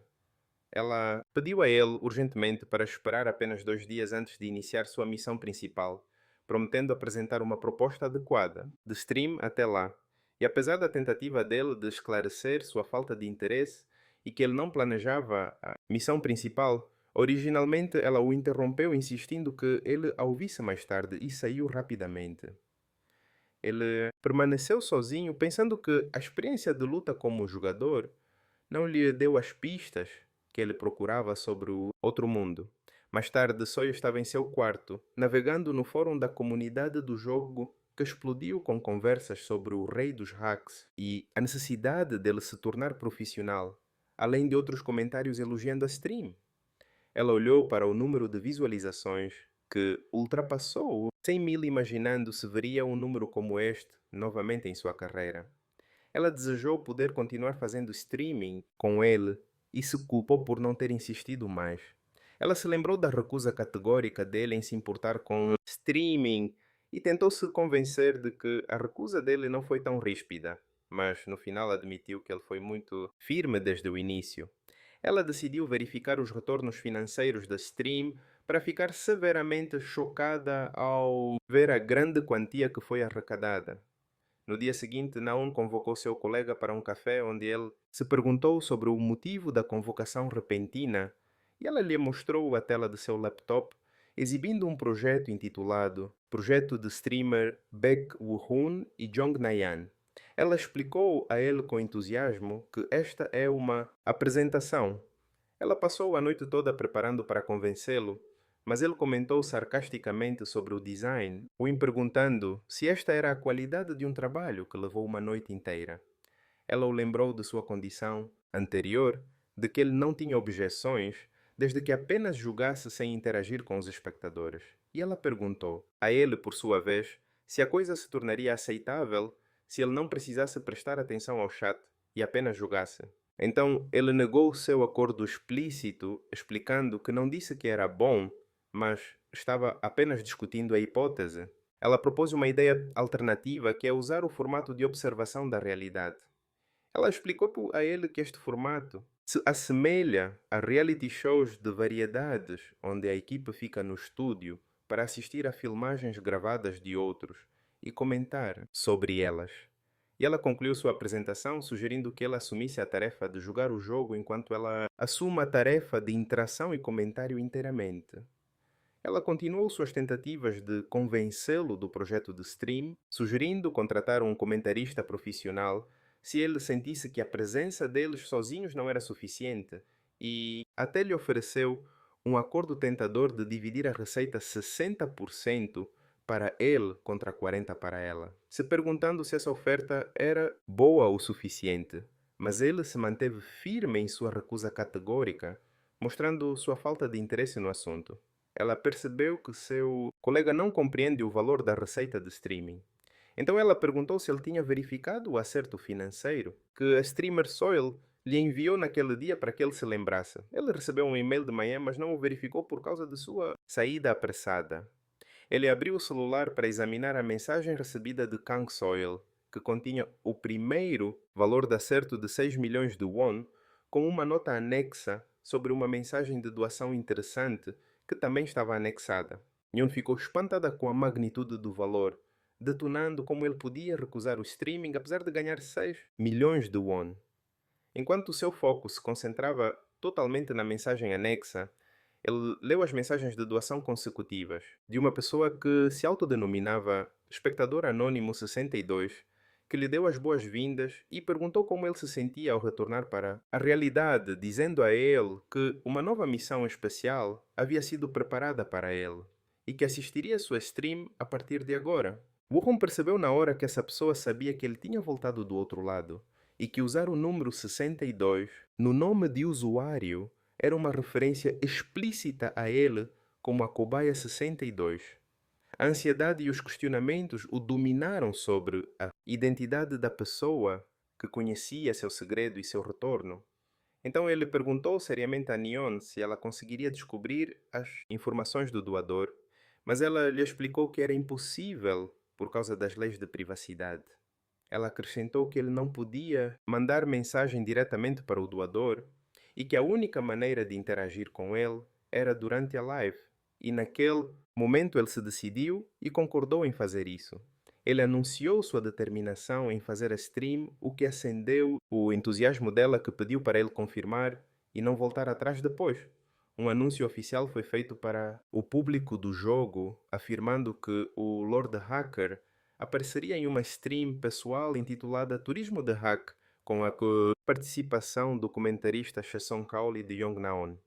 A: Ela pediu a ele urgentemente para esperar apenas 2 dias antes de iniciar sua missão principal, prometendo apresentar uma proposta adequada de stream até lá. E apesar da tentativa dele de esclarecer sua falta de interesse e que ele não planejava a missão principal, originalmente ela o interrompeu, insistindo que ele a ouvisse mais tarde e saiu rapidamente. Ele permaneceu sozinho, pensando que a experiência de luta como jogador não lhe deu as pistas que ele procurava sobre o outro mundo. Mais tarde, Sawyer estava em seu quarto, navegando no fórum da comunidade do jogo que explodiu com conversas sobre o rei dos hacks e a necessidade dele se tornar profissional, além de outros comentários elogiando a stream. Ela olhou para o número de visualizações, que ultrapassou 100 mil, imaginando se veria um número como este novamente em sua carreira. Ela desejou poder continuar fazendo streaming com ele e se culpou por não ter insistido mais. Ela se lembrou da recusa categórica dele em se importar com streaming e tentou se convencer de que a recusa dele não foi tão ríspida, mas no final admitiu que ele foi muito firme desde o início. Ela decidiu verificar os retornos financeiros da stream para ficar severamente chocada ao ver a grande quantia que foi arrecadada. No dia seguinte, Naun convocou seu colega para um café onde ele se perguntou sobre o motivo da convocação repentina e ela lhe mostrou a tela de seu laptop exibindo um projeto intitulado Projeto de Streamer Baek Woo-hoon e Jong Nayan. Ela explicou a ele com entusiasmo que esta é uma apresentação. Ela passou a noite toda preparando para convencê-lo, mas ele comentou sarcasticamente sobre o design, o perguntando se esta era a qualidade de um trabalho que levou uma noite inteira. Ela o lembrou de sua condição anterior, de que ele não tinha objeções, desde que apenas jogasse sem interagir com os espectadores. E ela perguntou a ele, por sua vez, se a coisa se tornaria aceitável se ele não precisasse prestar atenção ao chat e apenas jogasse. Então ele negou o seu acordo explícito, explicando que não disse que era bom, mas estava apenas discutindo a hipótese. Ela propôs uma ideia alternativa, que é usar o formato de observação da realidade. Ela explicou a ele que este formato se assemelha a reality shows de variedades, onde a equipe fica no estúdio para assistir a filmagens gravadas de outros e comentar sobre elas. E ela concluiu sua apresentação sugerindo que ele assumisse a tarefa de jogar o jogo enquanto ela assume a tarefa de interação e comentário inteiramente. Ela continuou suas tentativas de convencê-lo do projeto de stream, sugerindo contratar um comentarista profissional se ele sentisse que a presença deles sozinhos não era suficiente, e até lhe ofereceu um acordo tentador de dividir a receita 60% para ele contra 40% para ela, se perguntando se essa oferta era boa o suficiente. Mas ele se manteve firme em sua recusa categórica, mostrando sua falta de interesse no assunto. Ela percebeu que seu colega não compreende o valor da receita de streaming. Então ela perguntou se ele tinha verificado o acerto financeiro que a streamer Soil lhe enviou naquele dia para que ele se lembrasse. Ele recebeu um e-mail de manhã, mas não o verificou por causa de sua saída apressada. Ele abriu o celular para examinar a mensagem recebida de Kang Soil, que continha o primeiro valor de acerto de 6 milhões de won, com uma nota anexa sobre uma mensagem de doação interessante que também estava anexada. Yoon ficou espantada com a magnitude do valor, detonando como ele podia recusar o streaming apesar de ganhar 6 milhões de won. Enquanto seu foco se concentrava totalmente na mensagem anexa, ele leu as mensagens de doação consecutivas de uma pessoa que se autodenominava Espectador Anônimo 62, que lhe deu as boas-vindas e perguntou como ele se sentia ao retornar para a realidade, dizendo a ele que uma nova missão especial havia sido preparada para ele e que assistiria a sua stream a partir de agora. Woo-hoon percebeu na hora que essa pessoa sabia que ele tinha voltado do outro lado e que usar o número 62 no nome de usuário era uma referência explícita a ele como a cobaia 62. A ansiedade e os questionamentos o dominaram sobre a identidade da pessoa que conhecia seu segredo e seu retorno. Então ele perguntou seriamente a Neon se ela conseguiria descobrir as informações do doador, mas ela lhe explicou que era impossível por causa das leis de privacidade. Ela acrescentou que ele não podia mandar mensagem diretamente para o doador e que a única maneira de interagir com ele era durante a live. e naquele momento ele se decidiu e concordou em fazer isso. Ele anunciou sua determinação em fazer a stream, o que acendeu o entusiasmo dela, que pediu para ele confirmar e não voltar atrás depois. Um anúncio oficial foi feito para o público do jogo, afirmando que o Lord Hacker apareceria em uma stream pessoal intitulada Turismo de Hack, com a participação do comentarista Shasson Cowley de Yongnaon.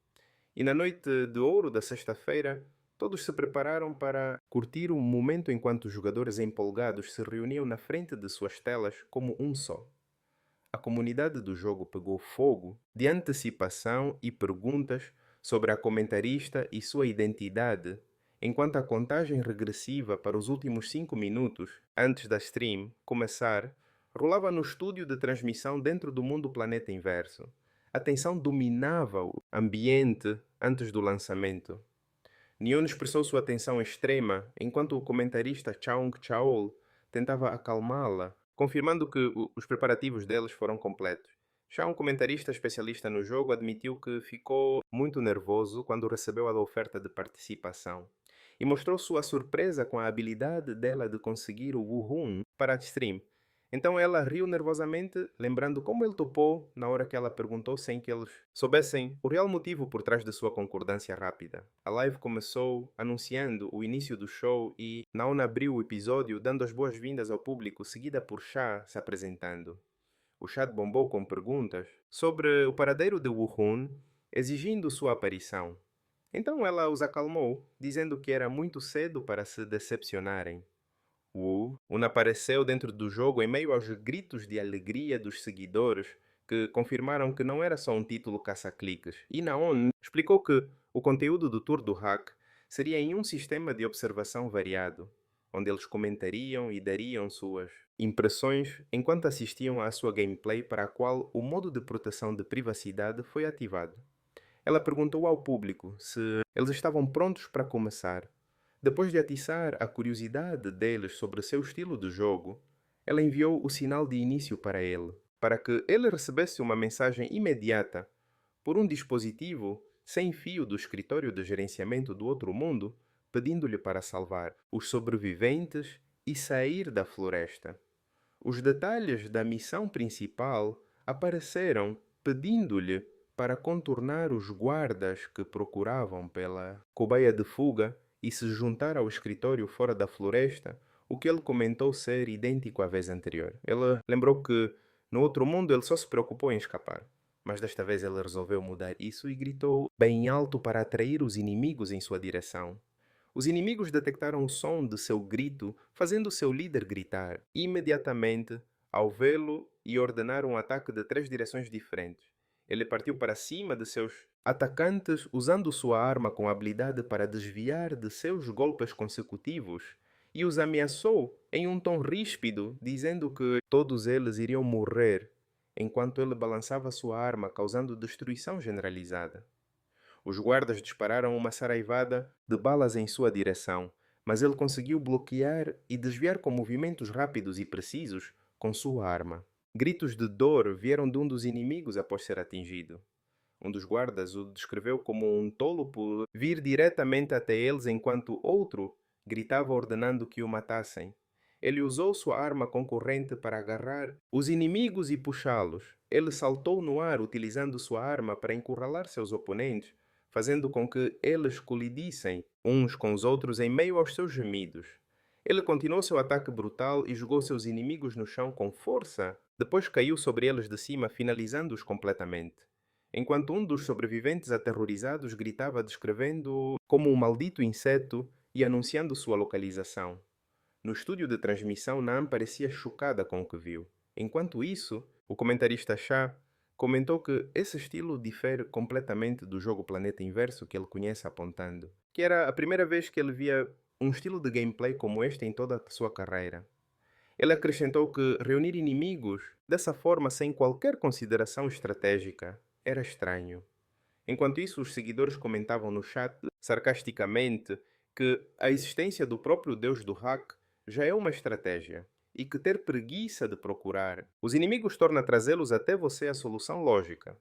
A: E na noite de ouro da sexta-feira, todos se prepararam para curtir o momento enquanto os jogadores empolgados se reuniam na frente de suas telas como um só. A comunidade do jogo pegou fogo de antecipação e perguntas sobre a comentarista e sua identidade, enquanto a contagem regressiva para os últimos 5 minutos antes da stream começar rolava no estúdio de transmissão dentro do mundo Planeta Inverso. A tensão dominava o ambiente antes do lançamento. Neon expressou sua tensão extrema enquanto o comentarista Chaung Chaol tentava acalmá-la, confirmando que os preparativos deles foram completos. Já um comentarista especialista no jogo admitiu que ficou muito nervoso quando recebeu a oferta de participação e mostrou sua surpresa com a habilidade dela de conseguir o Wuhun para a stream. Então ela riu nervosamente, lembrando como ele topou na hora que ela perguntou sem que eles soubessem o real motivo por trás de sua concordância rápida. A live começou anunciando o início do show e Naon abriu o episódio dando as boas-vindas ao público, seguida por Sha se apresentando. O chat bombou com perguntas sobre o paradeiro de Wuhun, exigindo sua aparição. Então ela os acalmou, dizendo que era muito cedo para se decepcionarem. Wu apareceu dentro do jogo em meio aos gritos de alegria dos seguidores, que confirmaram que não era só um título caça-cliques. E Naon explicou que o conteúdo do Tour do Hack seria em um sistema de observação variado, onde eles comentariam e dariam suas impressões enquanto assistiam à sua gameplay, para a qual o modo de proteção de privacidade foi ativado. Ela perguntou ao público se eles estavam prontos para começar. Depois de atiçar a curiosidade deles sobre seu estilo de jogo, ela enviou o sinal de início para ele, para que ele recebesse uma mensagem imediata por um dispositivo sem fio do escritório de gerenciamento do outro mundo, pedindo-lhe para salvar os sobreviventes e sair da floresta. Os detalhes da missão principal apareceram pedindo-lhe para contornar os guardas que procuravam pela cobaia de fuga e se juntar ao escritório fora da floresta, o que ele comentou ser idêntico à vez anterior. Ele lembrou que no outro mundo ele só se preocupou em escapar, mas desta vez ele resolveu mudar isso e gritou bem alto para atrair os inimigos em sua direção. Os inimigos detectaram o som de seu grito, fazendo seu líder gritar imediatamente ao vê-lo e ordenaram um ataque de 3 direções diferentes. Ele partiu para cima de seus atacantes usando sua arma com habilidade para desviar de seus golpes consecutivos e os ameaçou em um tom ríspido, dizendo que todos eles iriam morrer, enquanto ele balançava sua arma, causando destruição generalizada. Os guardas dispararam uma saraivada de balas em sua direção, mas ele conseguiu bloquear e desviar com movimentos rápidos e precisos com sua arma. Gritos de dor vieram de um dos inimigos após ser atingido. Um dos guardas o descreveu como um tolo por vir diretamente até eles enquanto outro gritava ordenando que o matassem. Ele usou sua arma concorrente para agarrar os inimigos e puxá-los. Ele saltou no ar utilizando sua arma para encurralar seus oponentes, fazendo com que eles colidissem uns com os outros em meio aos seus gemidos. Ele continuou seu ataque brutal e jogou seus inimigos no chão com força. Depois caiu sobre eles de cima, finalizando-os completamente. Enquanto um dos sobreviventes aterrorizados gritava descrevendo-o como um maldito inseto e anunciando sua localização. No estúdio de transmissão, Nam parecia chocada com o que viu. Enquanto isso, o comentarista Shah comentou que esse estilo difere completamente do jogo Planeta Inverso que ele conhece, apontando que era a primeira vez que ele via um estilo de gameplay como este em toda a sua carreira. Ele acrescentou que reunir inimigos dessa forma sem qualquer consideração estratégica era estranho. Enquanto isso, os seguidores comentavam no chat sarcasticamente que a existência do próprio deus do hack já é uma estratégia e que ter preguiça de procurar os inimigos torna trazê-los até você a solução lógica.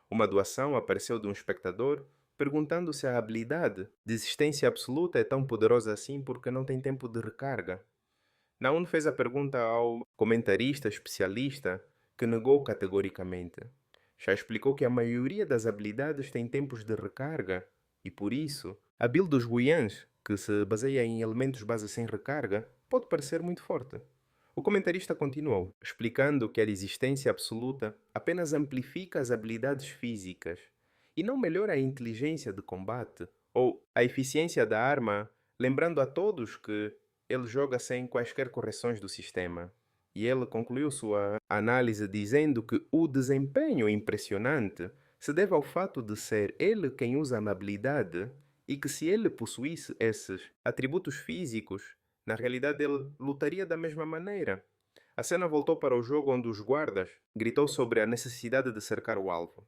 A: Uma doação apareceu de um espectador perguntando se a habilidade de existência absoluta é tão poderosa assim porque não tem tempo de recarga. Naun fez a pergunta ao comentarista especialista, que negou categoricamente. Já explicou que a maioria das habilidades tem tempos de recarga e, por isso, a build dos Guians, que se baseia em elementos base sem recarga, pode parecer muito forte. O comentarista continuou, explicando que a existência absoluta apenas amplifica as habilidades físicas e não melhora a inteligência de combate ou a eficiência da arma, lembrando a todos que ele joga sem quaisquer correções do sistema. E ele concluiu sua análise dizendo que o desempenho impressionante se deve ao fato de ser ele quem usa a habilidade e que se ele possuísse esses atributos físicos, na realidade ele lutaria da mesma maneira. A cena voltou para o jogo onde os guardas gritou sobre a necessidade de cercar o alvo.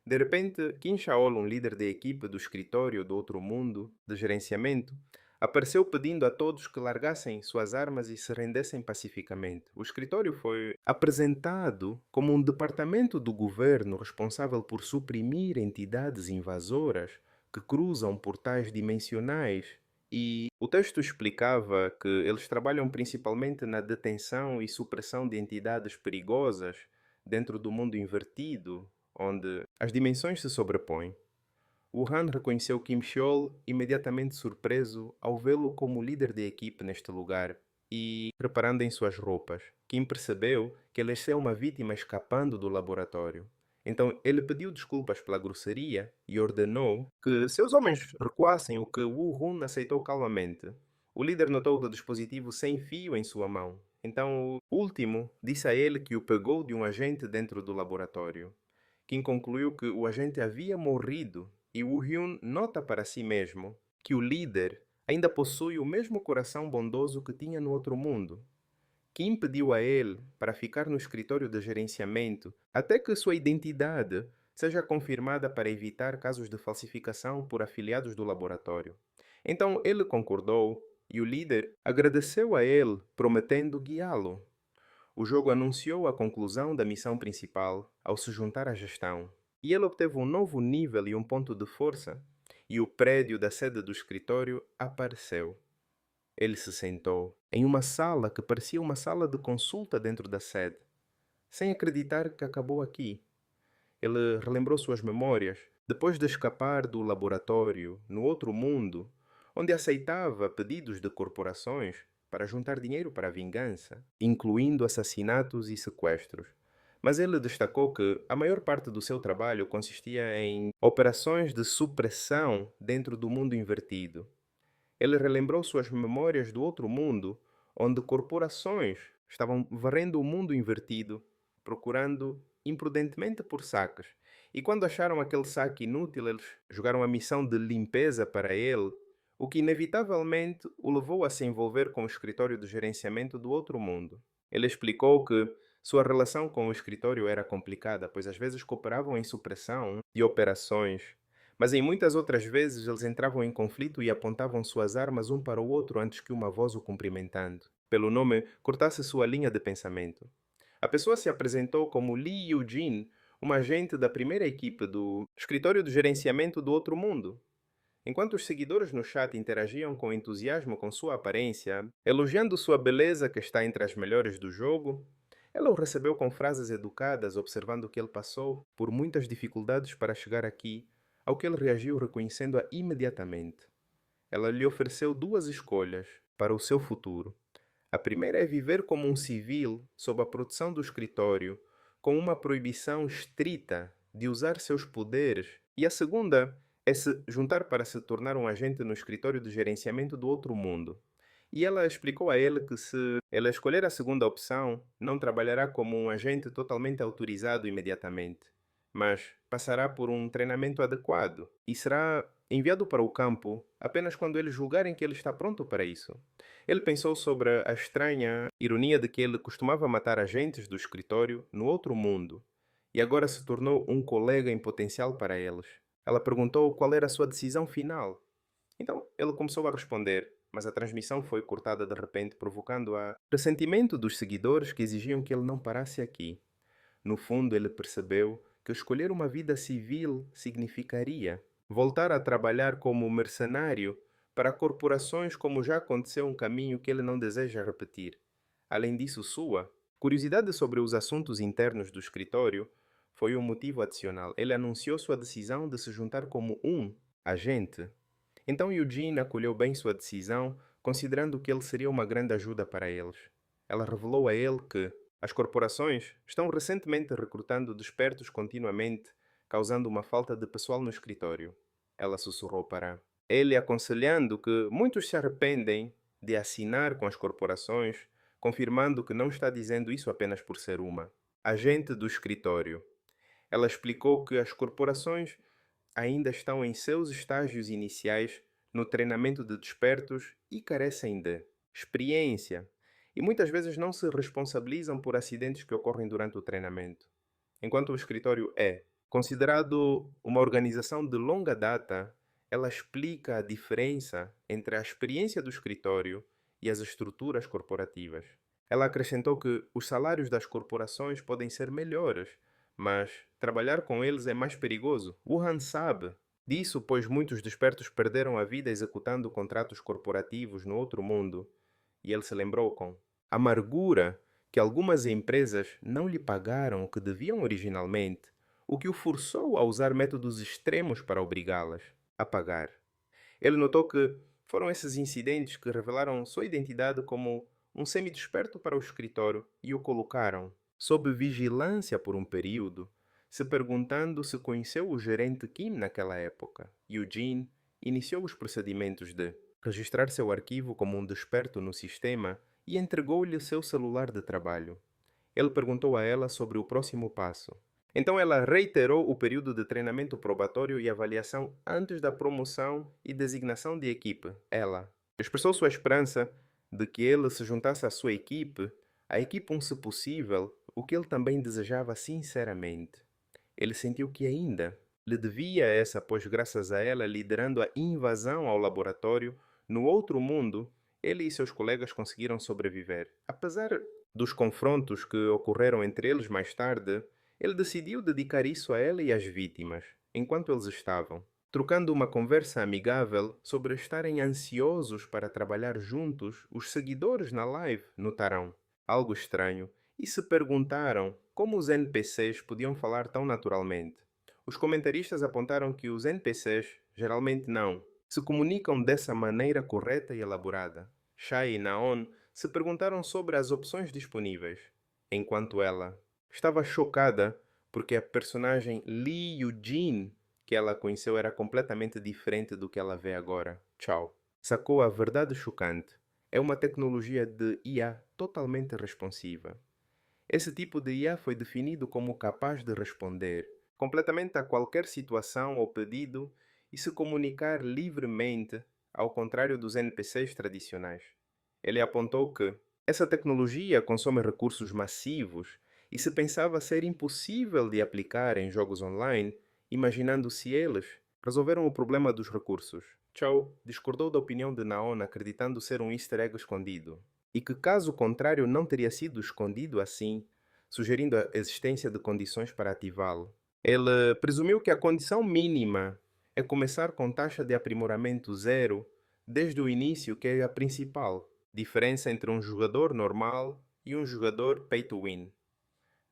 A: De repente, Kim Shaol, um líder de equipe do escritório do outro mundo de gerenciamento, apareceu pedindo a todos que largassem suas armas e se rendessem pacificamente. O escritório foi apresentado como um departamento do governo responsável por suprimir entidades invasoras que cruzam portais dimensionais. E o texto explicava que eles trabalham principalmente na detenção e supressão de entidades perigosas dentro do mundo invertido, onde as dimensões se sobrepõem. Wuhan reconheceu Kim Cheol imediatamente surpreso ao vê-lo como líder de equipe neste lugar e reparando em suas roupas. Kim percebeu que ele é uma vítima escapando do laboratório. Então ele pediu desculpas pela grosseria e ordenou que seus homens recuassem, o que Wu Hun aceitou calmamente. O líder notou o dispositivo sem fio em sua mão. Então o último disse a ele que o pegou de um agente dentro do laboratório. Kim concluiu que o agente havia morrido e Woo Hyun nota para si mesmo que o líder ainda possui o mesmo coração bondoso que tinha no outro mundo. Kim pediu a ele para ficar no escritório de gerenciamento até que sua identidade seja confirmada para evitar casos de falsificação por afiliados do laboratório. Então ele concordou e o líder agradeceu a ele, prometendo guiá-lo. O jogo anunciou a conclusão da missão principal ao se juntar à gestão, e ele obteve um novo nível e um ponto de força, e o prédio da sede do escritório apareceu. Ele se sentou em uma sala que parecia uma sala de consulta dentro da sede, sem acreditar que acabou aqui. Ele relembrou suas memórias, depois de escapar do laboratório no outro mundo, onde aceitava pedidos de corporações para juntar dinheiro para a vingança, incluindo assassinatos e sequestros. Mas ele destacou que a maior parte do seu trabalho consistia em operações de supressão dentro do mundo invertido. Ele relembrou suas memórias do outro mundo, onde corporações estavam varrendo o mundo invertido, procurando imprudentemente por saques. E quando acharam aquele saque inútil, eles jogaram a missão de limpeza para ele, o que inevitavelmente o levou a se envolver com o escritório de gerenciamento do outro mundo. Ele explicou que sua relação com o escritório era complicada, pois às vezes cooperavam em supressão de operações, mas em muitas outras vezes eles entravam em conflito e apontavam suas armas um para o outro antes que uma voz o cumprimentando, pelo nome, cortasse sua linha de pensamento. A pessoa se apresentou como Lee Eugene, uma agente da primeira equipe do escritório de gerenciamento do outro mundo. Enquanto os seguidores no chat interagiam com entusiasmo com sua aparência, elogiando sua beleza que está entre as melhores do jogo, ela o recebeu com frases educadas, observando que ele passou por muitas dificuldades para chegar aqui, ao que ele reagiu reconhecendo-a imediatamente. Ela lhe ofereceu duas escolhas para o seu futuro. A primeira é viver como um civil sob a proteção do escritório, com uma proibição estrita de usar seus poderes, e a segunda é se juntar para se tornar um agente no escritório de gerenciamento do outro mundo. E ela explicou a ele que se ela escolher a segunda opção, não trabalhará como um agente totalmente autorizado imediatamente, mas passará por um treinamento adequado e será enviado para o campo apenas quando eles julgarem que ele está pronto para isso. Ele pensou sobre a estranha ironia de que ele costumava matar agentes do escritório no outro mundo e agora se tornou um colega em potencial para eles. Ela perguntou qual era a sua decisão final. Então ele começou a responder, mas a transmissão foi cortada de repente, provocando a ressentimento dos seguidores que exigiam que ele não parasse aqui. No fundo, ele percebeu que escolher uma vida civil significaria voltar a trabalhar como mercenário para corporações como já aconteceu um caminho que ele não deseja repetir. Além disso, sua curiosidade sobre os assuntos internos do escritório foi um motivo adicional. Ele anunciou sua decisão de se juntar como um agente. Então Eugene acolheu bem sua decisão, considerando que ele seria uma grande ajuda para eles. Ela revelou a ele que as corporações estão recentemente recrutando despertos continuamente, causando uma falta de pessoal no escritório. Ela sussurrou para ele, aconselhando que muitos se arrependem de assinar com as corporações, confirmando que não está dizendo isso apenas por ser uma agente do escritório. Ela explicou que as corporações ainda estão em seus estágios iniciais no treinamento de despertos e carecem de experiência e muitas vezes não se responsabilizam por acidentes que ocorrem durante o treinamento. Enquanto o escritório é considerado uma organização de longa data, ela explica a diferença entre a experiência do escritório e as estruturas corporativas. Ela acrescentou que os salários das corporações podem ser melhores, mas trabalhar com eles é mais perigoso. Wuhan sabe disso, pois muitos despertos perderam a vida executando contratos corporativos no outro mundo. E ele se lembrou com amargura que algumas empresas não lhe pagaram o que deviam originalmente, o que o forçou a usar métodos extremos para obrigá-las a pagar. Ele notou que foram esses incidentes que revelaram sua identidade como um semi-desperto para o escritório e o colocaram sob vigilância por um período, se perguntando se conheceu o gerente Kim naquela época. Eugene iniciou os procedimentos de registrar seu arquivo como um desperto no sistema e entregou-lhe seu celular de trabalho. Ele perguntou a ela sobre o próximo passo. Então ela reiterou o período de treinamento probatório e avaliação antes da promoção e designação de equipe. Ela expressou sua esperança de que ele se juntasse à sua equipe, a equipe se possível, o que ele também desejava sinceramente. Ele sentiu que ainda lhe devia essa, pois graças a ela, liderando a invasão ao laboratório, no outro mundo, ele e seus colegas conseguiram sobreviver. Apesar dos confrontos que ocorreram entre eles mais tarde, ele decidiu dedicar isso a ela e às vítimas, enquanto eles estavam trocando uma conversa amigável sobre estarem ansiosos para trabalhar juntos. Os seguidores na live notaram algo estranho e se perguntaram como os NPCs podiam falar tão naturalmente. Os comentaristas apontaram que os NPCs geralmente não se comunicam dessa maneira correta e elaborada. Shai e Naon se perguntaram sobre as opções disponíveis, enquanto ela estava chocada porque a personagem Lee Eugene que ela conheceu era completamente diferente do que ela vê agora. Tchau. Sacou a verdade chocante. É uma tecnologia de IA totalmente responsiva. Esse tipo de IA foi definido como capaz de responder completamente a qualquer situação ou pedido e se comunicar livremente, ao contrário dos NPCs tradicionais. Ele apontou que essa tecnologia consome recursos massivos e se pensava ser impossível de aplicar em jogos online, imaginando se eles resolveram o problema dos recursos. Chow discordou da opinião de Naon, acreditando ser um easter egg escondido, e que caso contrário não teria sido escondido assim, sugerindo a existência de condições para ativá-lo. Ele presumiu que a condição mínima é começar com taxa de aprimoramento zero desde o início, que é a principal diferença entre um jogador normal e um jogador pay to win.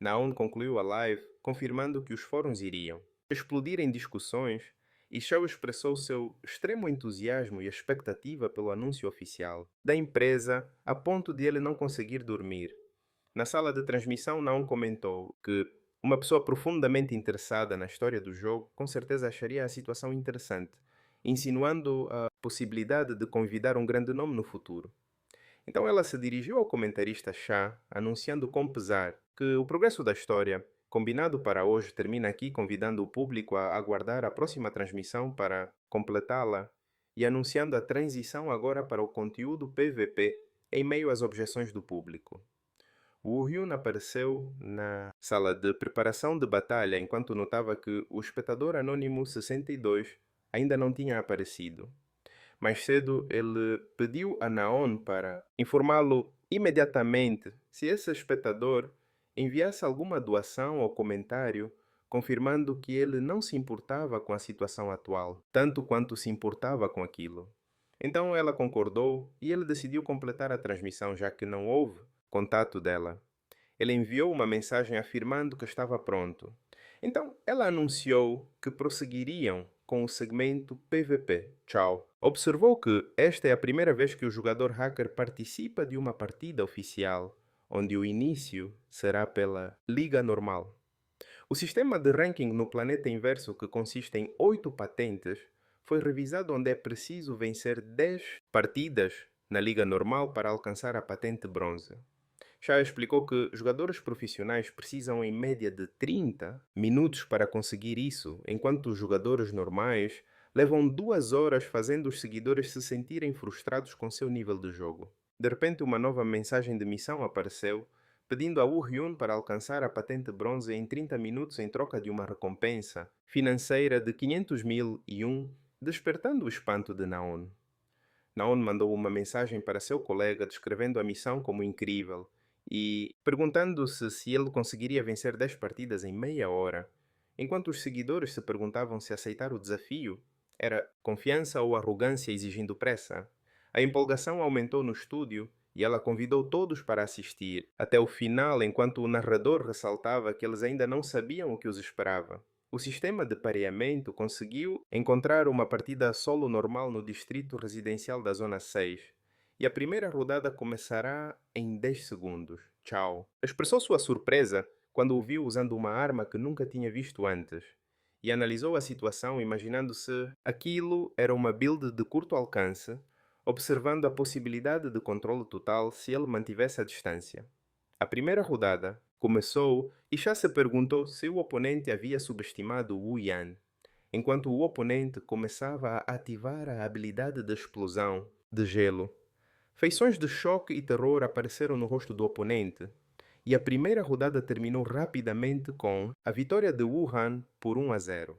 A: Naon concluiu a live confirmando que os fóruns iriam explodir em discussões e Shaw expressou seu extremo entusiasmo e expectativa pelo anúncio oficial da empresa a ponto de ele não conseguir dormir. Na sala de transmissão, Naon comentou que uma pessoa profundamente interessada na história do jogo com certeza acharia a situação interessante, insinuando a possibilidade de convidar um grande nome no futuro. Então ela se dirigiu ao comentarista Shah, anunciando com pesar que o progresso da história, combinado para hoje, termina aqui, convidando o público a aguardar a próxima transmissão para completá-la e anunciando a transição agora para o conteúdo PVP em meio às objeções do público. Woo Hyun apareceu na sala de preparação de batalha enquanto notava que o espectador anônimo 62 ainda não tinha aparecido. Mais cedo, ele pediu a Naon para informá-lo imediatamente se esse espectador enviasse alguma doação ou comentário, confirmando que ele não se importava com a situação atual, tanto quanto se importava com aquilo. Então ela concordou e ele decidiu completar a transmissão, já que não houve contato dela. Ele enviou uma mensagem afirmando que estava pronto. Então ela anunciou que prosseguiriam com o segmento PVP. Tchau. Observou que esta é a primeira vez que o jogador hacker participa de uma partida oficial, onde o início será pela Liga Normal. O sistema de ranking no planeta inverso, que consiste em 8 patentes, foi revisado onde é preciso vencer 10 partidas na Liga Normal para alcançar a patente bronze. Já explicou que jogadores profissionais precisam em média de 30 minutos para conseguir isso, enquanto os jogadores normais levam 2 horas fazendo os seguidores se sentirem frustrados com seu nível de jogo. De repente, uma nova mensagem de missão apareceu, pedindo a Woo Hyun para alcançar a patente bronze em 30 minutos em troca de uma recompensa financeira de 500.001, despertando o espanto de Naon. Naon mandou uma mensagem para seu colega descrevendo a missão como incrível e perguntando-se se ele conseguiria vencer 10 partidas em meia hora. Enquanto os seguidores se perguntavam se aceitar o desafio era confiança ou arrogância exigindo pressa. A empolgação aumentou no estúdio e ela convidou todos para assistir, até o final, enquanto o narrador ressaltava que eles ainda não sabiam o que os esperava. O sistema de pareamento conseguiu encontrar uma partida solo normal no distrito residencial da Zona 6, e a primeira rodada começará em 10 segundos. Tchau. Expressou sua surpresa quando o viu usando uma arma que nunca tinha visto antes, e analisou a situação imaginando se aquilo era uma build de curto alcance, observando a possibilidade de controle total se ele mantivesse a distância. A primeira rodada começou e já se perguntou se o oponente havia subestimado Wu Yan, enquanto o oponente começava a ativar a habilidade de explosão de gelo. Feições de choque e terror apareceram no rosto do oponente, e a primeira rodada terminou rapidamente com a vitória de Wuhan por 1-0.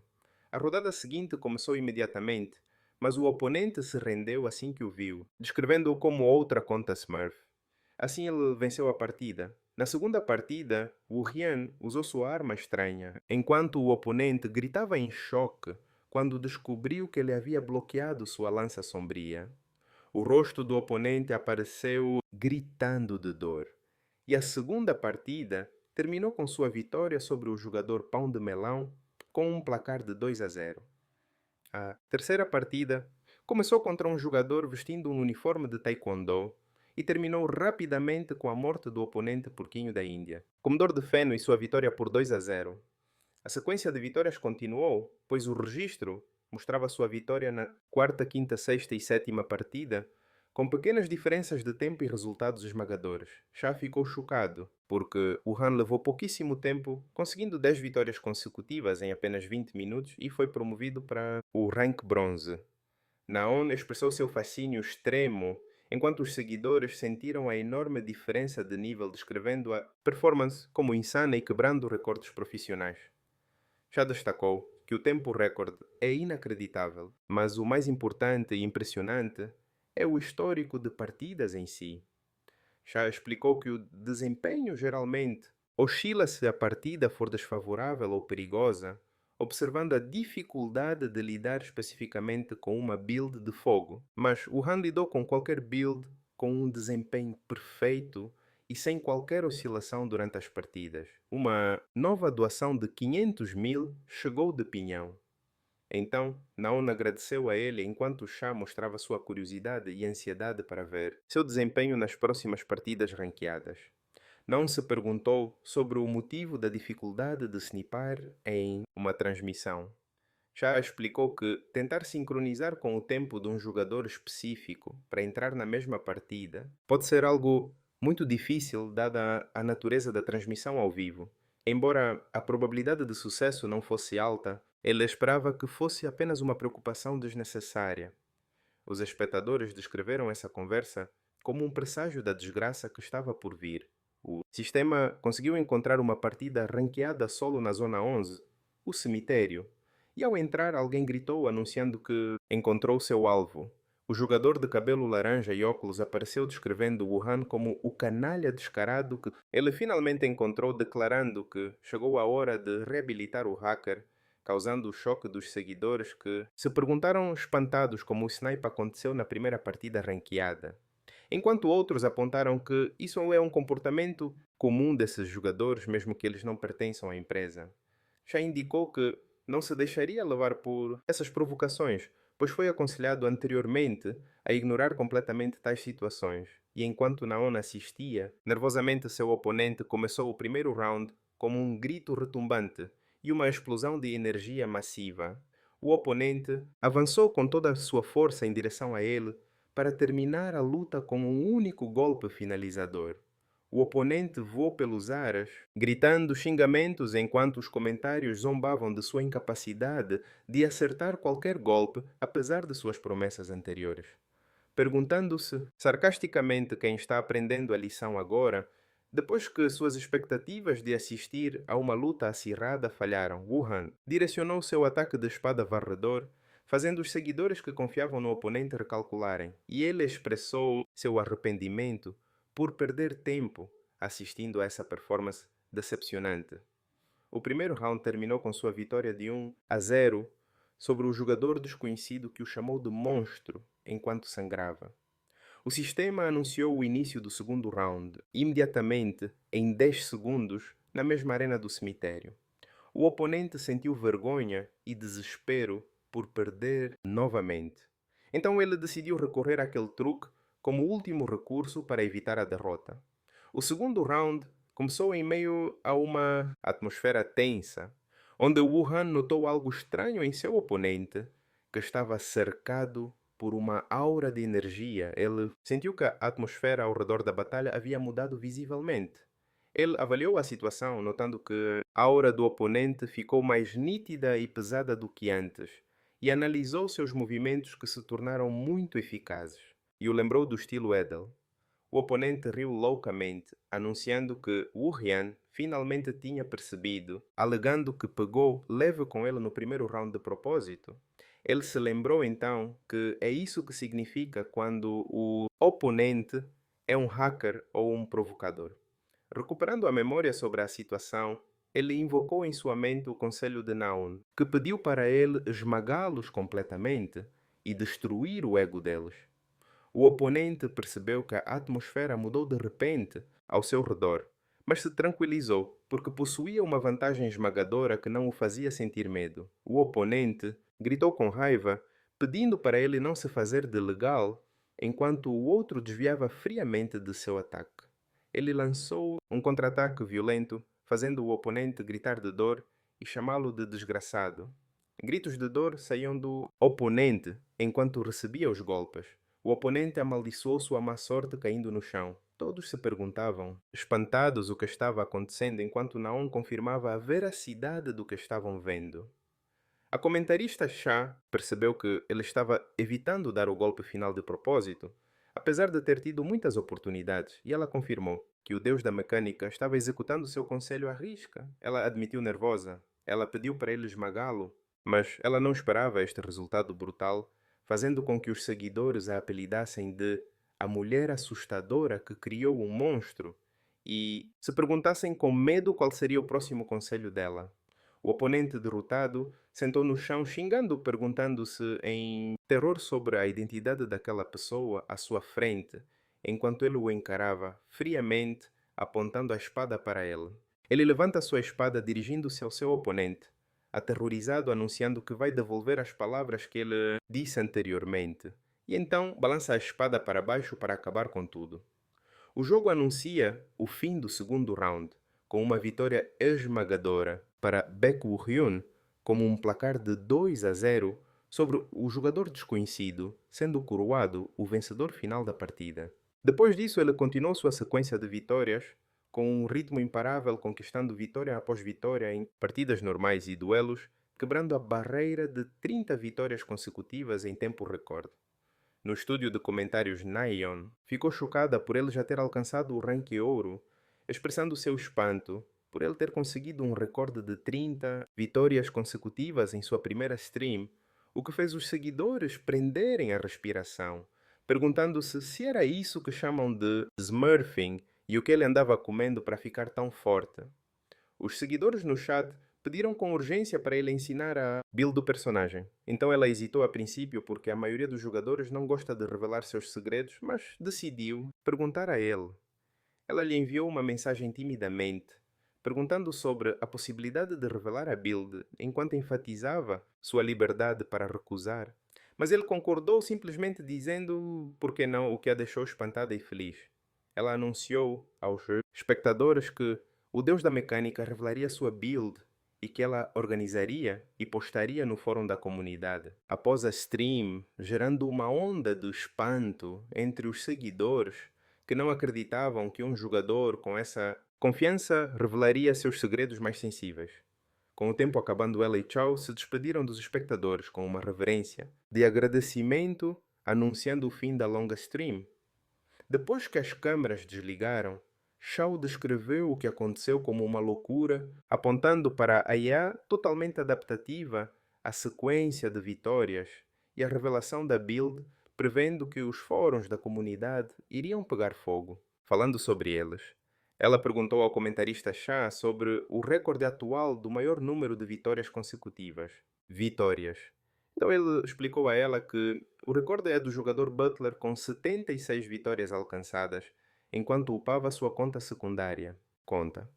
A: A rodada seguinte começou imediatamente, mas o oponente se rendeu assim que o viu, descrevendo-o como outra conta Smurf. Assim ele venceu a partida. Na segunda partida, Wu Hian usou sua arma estranha, enquanto o oponente gritava em choque quando descobriu que ele havia bloqueado sua lança sombria. O rosto do oponente apareceu gritando de dor. E a segunda partida terminou com sua vitória sobre o jogador Pão de Melão com um placar de 2-0. A terceira partida começou contra um jogador vestindo um uniforme de taekwondo e terminou rapidamente com a morte do oponente porquinho da Índia. Comedor de Feno e sua vitória por 2-0. A sequência de vitórias continuou, pois o registro mostrava sua vitória na quarta, quinta, sexta e sétima partida, com pequenas diferenças de tempo e resultados esmagadores. Já ficou chocado, porque o Han levou pouquíssimo tempo, conseguindo 10 vitórias consecutivas em apenas 20 minutos e foi promovido para o rank bronze. Naon expressou seu fascínio extremo, enquanto os seguidores sentiram a enorme diferença de nível, descrevendo a performance como insana e quebrando recordes profissionais. Já destacou que o tempo recorde é inacreditável, mas o mais importante e impressionante é o histórico de partidas em si. Já explicou que o desempenho geralmente oscila se a partida for desfavorável ou perigosa, observando a dificuldade de lidar especificamente com uma build de fogo. Mas o Han lidou com qualquer build com um desempenho perfeito e sem qualquer oscilação durante as partidas. Uma nova doação de 500.000 chegou de pinhão. Então, Naon agradeceu a ele enquanto Shah mostrava sua curiosidade e ansiedade para ver seu desempenho nas próximas partidas ranqueadas. Não se perguntou sobre o motivo da dificuldade de snipar em uma transmissão. Já explicou que tentar sincronizar com o tempo de um jogador específico para entrar na mesma partida pode ser algo muito difícil dada a natureza da transmissão ao vivo. Embora a probabilidade de sucesso não fosse alta, ele esperava que fosse apenas uma preocupação desnecessária. Os espectadores descreveram essa conversa como um presságio da desgraça que estava por vir. O sistema conseguiu encontrar uma partida ranqueada solo na Zona 11, o cemitério, e ao entrar alguém gritou anunciando que encontrou seu alvo. O jogador de cabelo laranja e óculos apareceu descrevendo Wuhan como o canalha descarado que ele finalmente encontrou, declarando que chegou a hora de reabilitar o hacker, causando o choque dos seguidores que se perguntaram espantados como o snipe aconteceu na primeira partida ranqueada. Enquanto outros apontaram que isso é um comportamento comum desses jogadores, mesmo que eles não pertençam à empresa. Já indicou que não se deixaria levar por essas provocações, pois foi aconselhado anteriormente a ignorar completamente tais situações. E enquanto Naon assistia, nervosamente seu oponente começou o primeiro round como um grito retumbante e uma explosão de energia massiva. O oponente avançou com toda a sua força em direção a ele para terminar a luta com um único golpe finalizador. O oponente voou pelos ares, gritando xingamentos enquanto os comentários zombavam de sua incapacidade de acertar qualquer golpe, apesar de suas promessas anteriores. Perguntando-se sarcasticamente quem está aprendendo a lição agora, depois que suas expectativas de assistir a uma luta acirrada falharam, Wuhan direcionou seu ataque de espada varredor, fazendo os seguidores que confiavam no oponente recalcularem, e ele expressou seu arrependimento por perder tempo assistindo a essa performance decepcionante. O primeiro round terminou com sua vitória de 1-0 sobre o jogador desconhecido que o chamou de monstro enquanto sangrava. O sistema anunciou o início do segundo round, imediatamente, em 10 segundos, na mesma arena do cemitério. O oponente sentiu vergonha e desespero por perder novamente. Então ele decidiu recorrer àquele truque como último recurso para evitar a derrota. O segundo round começou em meio a uma atmosfera tensa, onde Wuhan notou algo estranho em seu oponente, que estava cercado por uma aura de energia. Ele sentiu que a atmosfera ao redor da batalha havia mudado visivelmente. Ele avaliou a situação, notando que a aura do oponente ficou mais nítida e pesada do que antes, e analisou seus movimentos que se tornaram muito eficazes, e o lembrou do estilo Edel. O oponente riu loucamente, anunciando que Wu Rian finalmente tinha percebido, alegando que pegou leve com ele no primeiro round de propósito. Ele se lembrou então que é isso que significa quando o oponente é um hacker ou um provocador. Recuperando a memória sobre a situação, ele invocou em sua mente o conselho de Naon, que pediu para ele esmagá-los completamente e destruir o ego deles. O oponente percebeu que a atmosfera mudou de repente ao seu redor, mas se tranquilizou porque possuía uma vantagem esmagadora que não o fazia sentir medo. O oponente gritou com raiva, pedindo para ele não se fazer de legal, enquanto o outro desviava friamente de seu ataque. Ele lançou um contra-ataque violento, fazendo o oponente gritar de dor e chamá-lo de desgraçado. Gritos de dor saíam do oponente enquanto recebia os golpes. O oponente amaldiçoou sua má sorte caindo no chão. Todos se perguntavam, espantados, o que estava acontecendo, enquanto Naon confirmava a veracidade do que estavam vendo. A comentarista Shah percebeu que ele estava evitando dar o golpe final de propósito, apesar de ter tido muitas oportunidades, e ela confirmou que o deus da mecânica estava executando seu conselho à risca. Ela admitiu nervosa. Ela pediu para ele esmagá-lo, mas ela não esperava este resultado brutal, fazendo com que os seguidores a apelidassem de a mulher assustadora que criou um monstro e se perguntassem com medo qual seria o próximo conselho dela. O oponente derrotado sentou no chão xingando, perguntando-se em terror sobre a identidade daquela pessoa à sua frente, enquanto ele o encarava friamente, apontando a espada para ele. Ele levanta sua espada dirigindo-se ao seu oponente, aterrorizado, anunciando que vai devolver as palavras que ele disse anteriormente, e então balança a espada para baixo para acabar com tudo. O jogo anuncia o fim do segundo round, com uma vitória esmagadora para Baek Woo-hyun, como um placar de 2-0 sobre o jogador desconhecido, sendo coroado o vencedor final da partida. Depois disso, ele continuou sua sequência de vitórias, com um ritmo imparável, conquistando vitória após vitória em partidas normais e duelos, quebrando a barreira de 30 vitórias consecutivas em tempo recorde. No estúdio de comentários Nyon, ficou chocada por ele já ter alcançado o rank ouro, expressando seu espanto por ele ter conseguido um recorde de 30 vitórias consecutivas em sua primeira stream, o que fez os seguidores prenderem a respiração, perguntando-se se era isso que chamam de smurfing e o que ele andava comendo para ficar tão forte. Os seguidores no chat pediram com urgência para ele ensinar a build do personagem. Então ela hesitou a princípio porque a maioria dos jogadores não gosta de revelar seus segredos, mas decidiu perguntar a ele. Ela lhe enviou uma mensagem timidamente, perguntando sobre a possibilidade de revelar a build, enquanto enfatizava sua liberdade para recusar. Mas ele concordou simplesmente dizendo, por que não, o que a deixou espantada e feliz. Ela anunciou aos espectadores que o deus da mecânica revelaria sua build e que ela organizaria e postaria no fórum da comunidade. Após a stream, gerando uma onda de espanto entre os seguidores que não acreditavam que um jogador com essa confiança revelaria seus segredos mais sensíveis. Com o tempo acabando, ela e Chow se despediram dos espectadores com uma reverência de agradecimento, anunciando o fim da longa stream. Depois que as câmeras desligaram, Chow descreveu o que aconteceu como uma loucura, apontando para a IA totalmente adaptativa à sequência de vitórias e a revelação da build, prevendo que os fóruns da comunidade iriam pegar fogo. Falando sobre eles, ela perguntou ao comentarista Shah sobre o recorde atual do maior número de vitórias consecutivas. Vitórias. Então ele explicou a ela que o recorde é do jogador Butler com 76 vitórias alcançadas, enquanto upava sua conta secundária. Conta.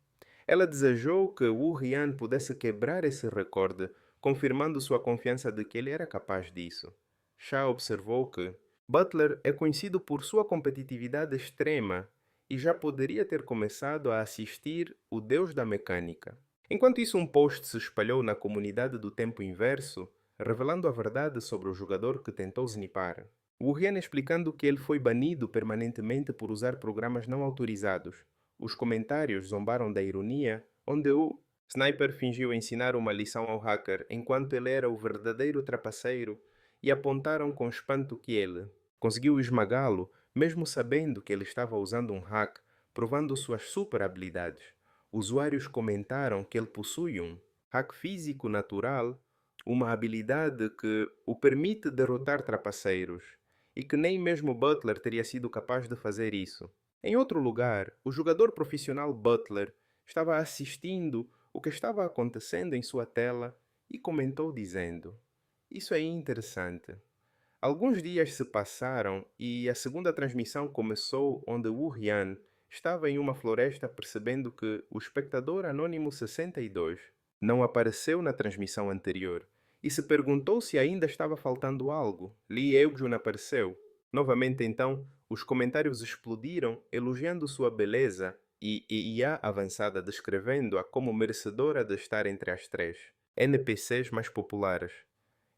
A: Ela desejou que Wu Rian pudesse quebrar esse recorde, confirmando sua confiança de que ele era capaz disso. Shah observou que Butler é conhecido por sua competitividade extrema e já poderia ter começado a assistir o deus da mecânica. Enquanto isso, um post se espalhou na comunidade do tempo inverso, revelando a verdade sobre o jogador que tentou snipar. Wu Rian explicando que ele foi banido permanentemente por usar programas não autorizados. Os comentários zombaram da ironia, onde o sniper fingiu ensinar uma lição ao hacker enquanto ele era o verdadeiro trapaceiro e apontaram com espanto que ele conseguiu esmagá-lo, mesmo sabendo que ele estava usando um hack, provando suas super habilidades. Usuários comentaram que ele possui um hack físico natural, uma habilidade que o permite derrotar trapaceiros, e que nem mesmo Butler teria sido capaz de fazer isso. Em outro lugar, o jogador profissional Butler estava assistindo o que estava acontecendo em sua tela e comentou dizendo: "Isso é interessante." Alguns dias se passaram e a segunda transmissão começou onde Wu Rian estava em uma floresta percebendo que o espectador anônimo 62 não apareceu na transmissão anterior e se perguntou se ainda estava faltando algo. Lee Eujun apareceu. Novamente então, os comentários explodiram elogiando sua beleza e IA avançada descrevendo-a como merecedora de estar entre as 3 NPCs mais populares.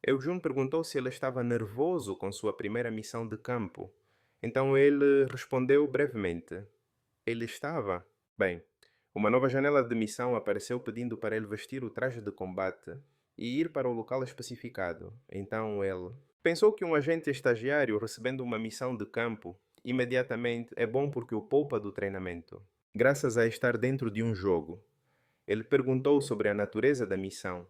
A: Eujun perguntou se ele estava nervoso com sua primeira missão de campo. Então ele respondeu brevemente. Ele estava. Bem, uma nova janela de missão apareceu pedindo para ele vestir o traje de combate e ir para o local especificado. Então ele pensou que um agente estagiário recebendo uma missão de campo imediatamente é bom porque o poupa do treinamento, graças a estar dentro de um jogo. Ele perguntou sobre a natureza da missão.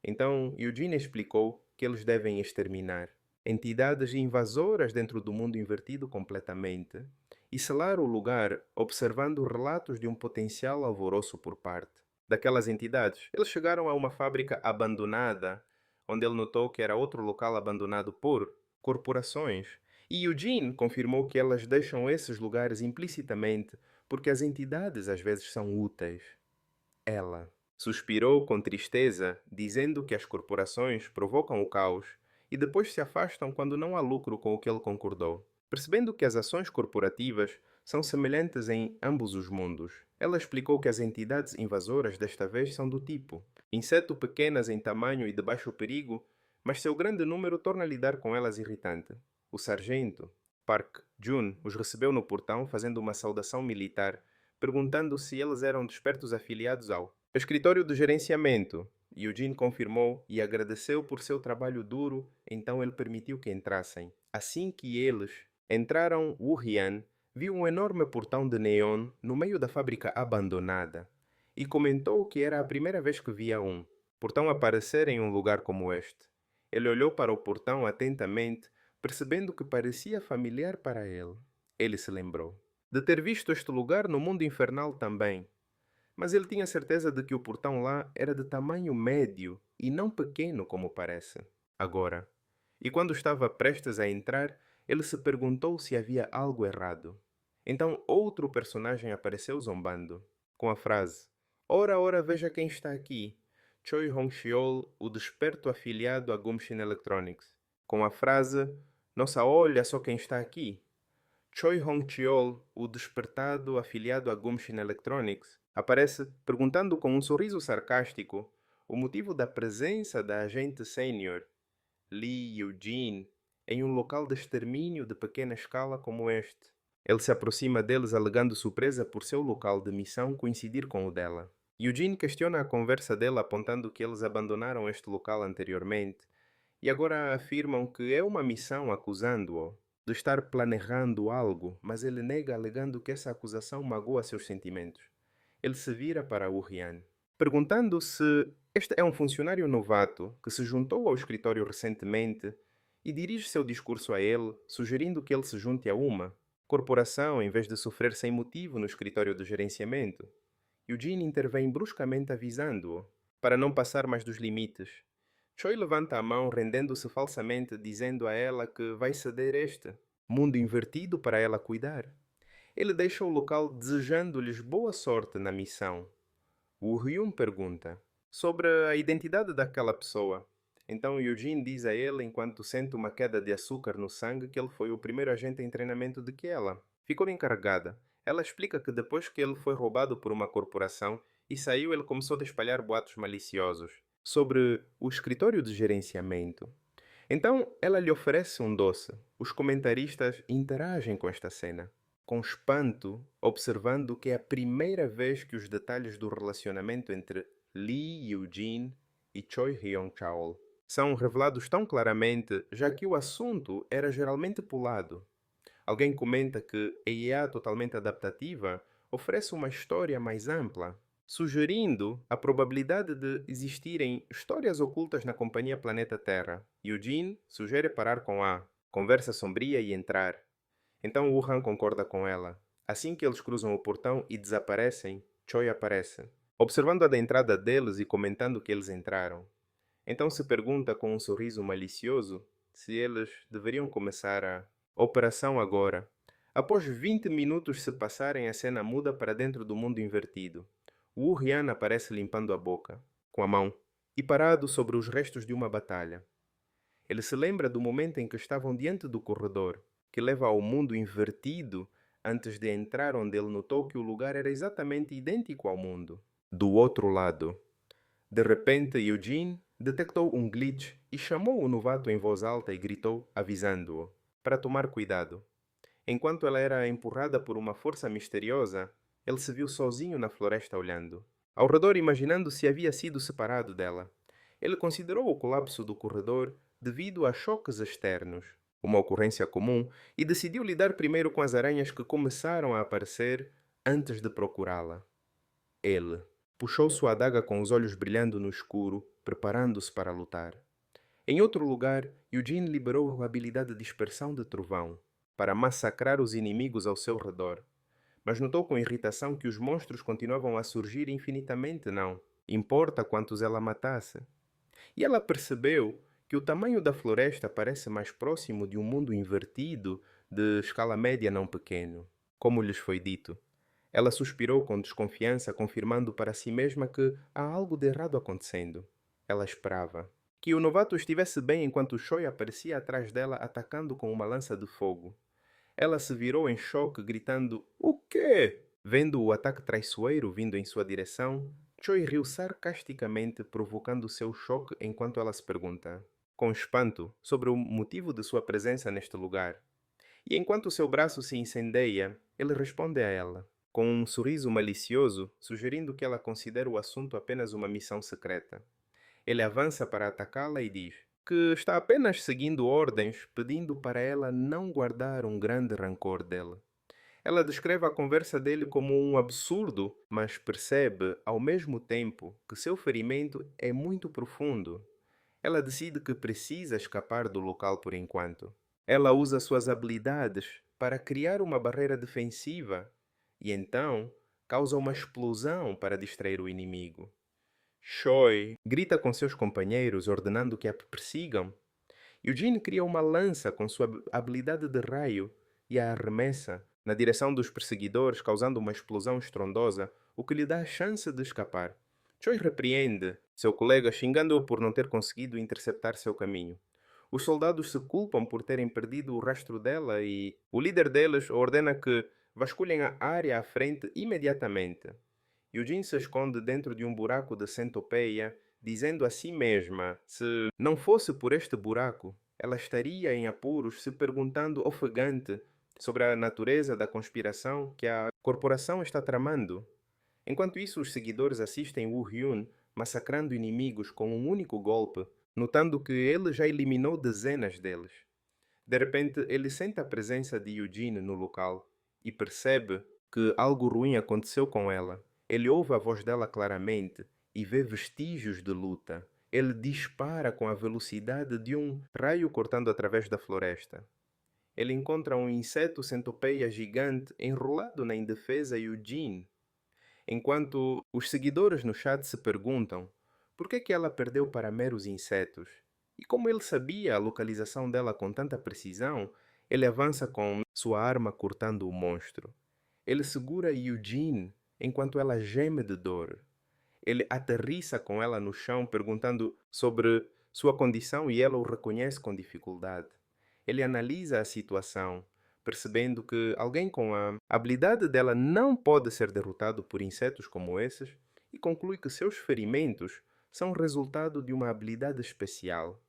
A: Então Eugene explicou que eles devem exterminar entidades invasoras dentro do mundo invertido completamente e selar o lugar observando relatos de um potencial alvoroço por parte daquelas entidades. Eles chegaram a uma fábrica abandonada, onde ele notou que era outro local abandonado por corporações. E Eugene confirmou que elas deixam esses lugares implicitamente porque as entidades às vezes são úteis. Ela suspirou com tristeza, dizendo que as corporações provocam o caos e depois se afastam quando não há lucro com o que ele concordou. Percebendo que as ações corporativas são semelhantes em ambos os mundos, ela explicou que as entidades invasoras desta vez são do tipo inseto pequenas em tamanho e de baixo perigo, mas seu grande número torna lidar com elas irritante. O sargento, Park Jun, os recebeu no portão fazendo uma saudação militar, perguntando se eles eram despertos afiliados ao escritório de gerenciamento. Eugene confirmou e agradeceu por seu trabalho duro, então ele permitiu que entrassem. Assim que eles entraram, Wu Rian viu um enorme portão de neon no meio da fábrica abandonada e comentou que era a primeira vez que via um portão aparecer em um lugar como este. Ele olhou para o portão atentamente, percebendo que parecia familiar para ele. Ele se lembrou de ter visto este lugar no mundo infernal também, mas ele tinha certeza de que o portão lá era de tamanho médio e não pequeno como parece agora. E quando estava prestes a entrar, ele se perguntou se havia algo errado. Então outro personagem apareceu zombando, com a frase: Ora, ora, veja quem está aqui. Choi Hong-cheol, o desperto afiliado a Gumshin Electronics. Com a frase: Nossa, olha só quem está aqui. Choi Hong-cheol, o despertado afiliado a Gumshin Electronics, aparece perguntando com um sorriso sarcástico o motivo da presença da agente sênior Lee Eugene em um local de extermínio de pequena escala como este. Ele se aproxima deles alegando surpresa por seu local de missão coincidir com o dela. Eugene questiona a conversa dela apontando que eles abandonaram este local anteriormente e agora afirmam que é uma missão acusando-o de estar planejando algo, mas ele nega alegando que essa acusação magoa seus sentimentos. Ele se vira para Wu Rian, perguntando se este é um funcionário novato que se juntou ao escritório recentemente e dirige seu discurso a ele, sugerindo que ele se junte a uma corporação em vez de sofrer sem motivo no escritório de gerenciamento. Eugene intervém bruscamente avisando-o para não passar mais dos limites. Choi levanta a mão, rendendo-se falsamente, dizendo a ela que vai ceder este mundo invertido para ela cuidar. Ele deixa o local desejando-lhes boa sorte na missão. Woo Hyun pergunta sobre a identidade daquela pessoa. Então Eugene diz a ele, enquanto sente uma queda de açúcar no sangue, que ele foi o primeiro agente em treinamento de que ela ficou encarregada. Ela explica que depois que ele foi roubado por uma corporação e saiu, ele começou a espalhar boatos maliciosos sobre o escritório de gerenciamento. Então ela lhe oferece um doce. Os comentaristas interagem com esta cena, com espanto, observando que é a primeira vez que os detalhes do relacionamento entre Lee Eugene e Choi Hyun-chaol são revelados tão claramente, já que o assunto era geralmente pulado. Alguém comenta que a IA totalmente adaptativa oferece uma história mais ampla, sugerindo a probabilidade de existirem histórias ocultas na companhia Planeta Terra. Eugene sugere parar com a conversa sombria e entrar. Então Wuhan concorda com ela. Assim que eles cruzam o portão e desaparecem, Choi aparece, observando a entrada deles e comentando que eles entraram. Então se pergunta com um sorriso malicioso se eles deveriam começar a operação agora. Após 20 minutos se passarem, a cena muda para dentro do mundo invertido. Wu Rian aparece limpando a boca, com a mão, e parado sobre os restos de uma batalha. Ele se lembra do momento em que estavam diante do corredor, que leva ao mundo invertido, antes de entrar onde ele notou que o lugar era exatamente idêntico ao mundo. Do outro lado. De repente, Eugene detectou um glitch e chamou o novato em voz alta e gritou, avisando-o para tomar cuidado. Enquanto ela era empurrada por uma força misteriosa, ele se viu sozinho na floresta olhando ao redor, imaginando se havia sido separado dela. Ele considerou o colapso do corredor devido a choques externos, uma ocorrência comum, e decidiu lidar primeiro com as aranhas que começaram a aparecer antes de procurá-la. Ele puxou sua adaga com os olhos brilhando no escuro, preparando-se para lutar. Em outro lugar, Eugene liberou a habilidade de dispersão de trovão para massacrar os inimigos ao seu redor, mas notou com irritação que os monstros continuavam a surgir infinitamente, não importa quantos ela matasse. E ela percebeu que o tamanho da floresta parece mais próximo de um mundo invertido de escala média não pequeno, como lhes foi dito. Ela suspirou com desconfiança, confirmando para si mesma que há algo de errado acontecendo. Ela esperava que o novato estivesse bem enquanto Choi aparecia atrás dela atacando com uma lança de fogo. Ela se virou em choque, gritando: "O quê?" Vendo o ataque traiçoeiro vindo em sua direção, Choi riu sarcasticamente, provocando seu choque enquanto ela se pergunta, com espanto, sobre o motivo de sua presença neste lugar. E enquanto seu braço se incendeia, ele responde a ela, com um sorriso malicioso, sugerindo que ela considere o assunto apenas uma missão secreta. Ele avança para atacá-la e diz que está apenas seguindo ordens, pedindo para ela não guardar um grande rancor dele. Ela descreve a conversa dele como um absurdo, mas percebe, ao mesmo tempo, que seu ferimento é muito profundo. Ela decide que precisa escapar do local por enquanto. Ela usa suas habilidades para criar uma barreira defensiva e então causa uma explosão para distrair o inimigo. Choi grita com seus companheiros ordenando que a persigam. Eugene cria uma lança com sua habilidade de raio e a arremessa na direção dos perseguidores, causando uma explosão estrondosa, o que lhe dá a chance de escapar. Choi repreende seu colega, xingando-o por não ter conseguido interceptar seu caminho. Os soldados se culpam por terem perdido o rastro dela e o líder deles ordena que vasculhem a área à frente imediatamente. Eugene se esconde dentro de um buraco de centopeia, dizendo a si mesma: se não fosse por este buraco, ela estaria em apuros, se perguntando ofegante sobre a natureza da conspiração que a corporação está tramando. Enquanto isso, os seguidores assistem Woo Hyun massacrando inimigos com um único golpe, notando que ele já eliminou dezenas deles. De repente, ele sente a presença de Eugene no local e percebe que algo ruim aconteceu com ela. Ele ouve a voz dela claramente e vê vestígios de luta. Ele dispara com a velocidade de um raio cortando através da floresta. Ele encontra um inseto centopeia gigante enrolado na indefesa Eugene, enquanto os seguidores no chat se perguntam por que ela perdeu para meros insetos. E como ele sabia a localização dela com tanta precisão, ele avança com sua arma cortando o monstro. Ele segura Eugene enquanto ela geme de dor. Ele aterrissa com ela no chão, perguntando sobre sua condição e ela o reconhece com dificuldade. Ele analisa a situação, percebendo que alguém com a habilidade dela não pode ser derrotado por insetos como esses e conclui que seus ferimentos são resultado de uma habilidade especial.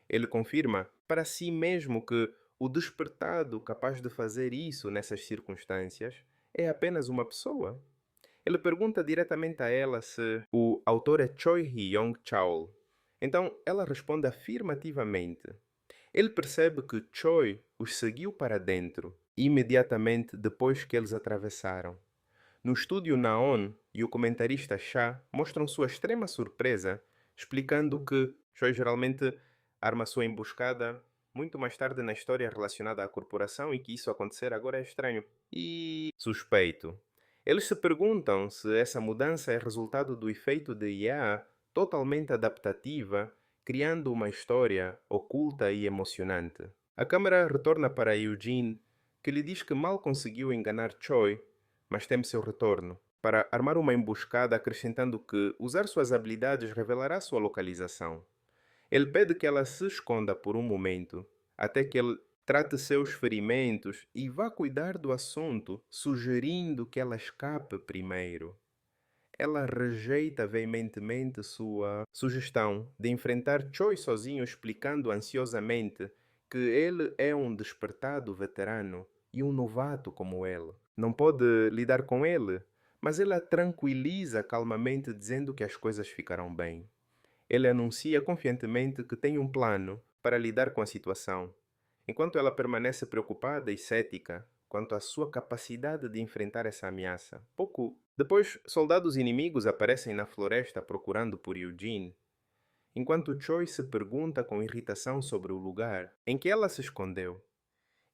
A: Ele confirma para si mesmo que o despertado capaz de fazer isso nessas circunstâncias é apenas uma pessoa. Ele pergunta diretamente a ela se o autor é Choi Hyong Chaol. Então ela responde afirmativamente. Ele percebe que Choi os seguiu para dentro, imediatamente depois que eles atravessaram. No estúdio Naon e o comentarista Cha mostram sua extrema surpresa, explicando que Choi geralmente arma sua emboscada muito mais tarde na história relacionada à corporação e que isso acontecer agora é estranho e suspeito. Eles se perguntam se essa mudança é resultado do efeito de IA totalmente adaptativa, criando uma história oculta e emocionante. A câmera retorna para Eugene, que lhe diz que mal conseguiu enganar Choi, mas teme seu retorno, para armar uma emboscada, acrescentando que usar suas habilidades revelará sua localização. Ele pede que ela se esconda por um momento, até que ele trate seus ferimentos e vá cuidar do assunto, sugerindo que ela escape primeiro. Ela rejeita veementemente sua sugestão de enfrentar Choi sozinho, explicando ansiosamente que ele é um despertado veterano e um novato como ele. Não pode lidar com ele, mas ele a tranquiliza calmamente, dizendo que as coisas ficarão bem. Ele anuncia confiantemente que tem um plano para lidar com a situação, enquanto ela permanece preocupada e cética quanto à sua capacidade de enfrentar essa ameaça. Pouco depois, soldados inimigos aparecem na floresta procurando por Eugene, enquanto Choi se pergunta com irritação sobre o lugar em que ela se escondeu.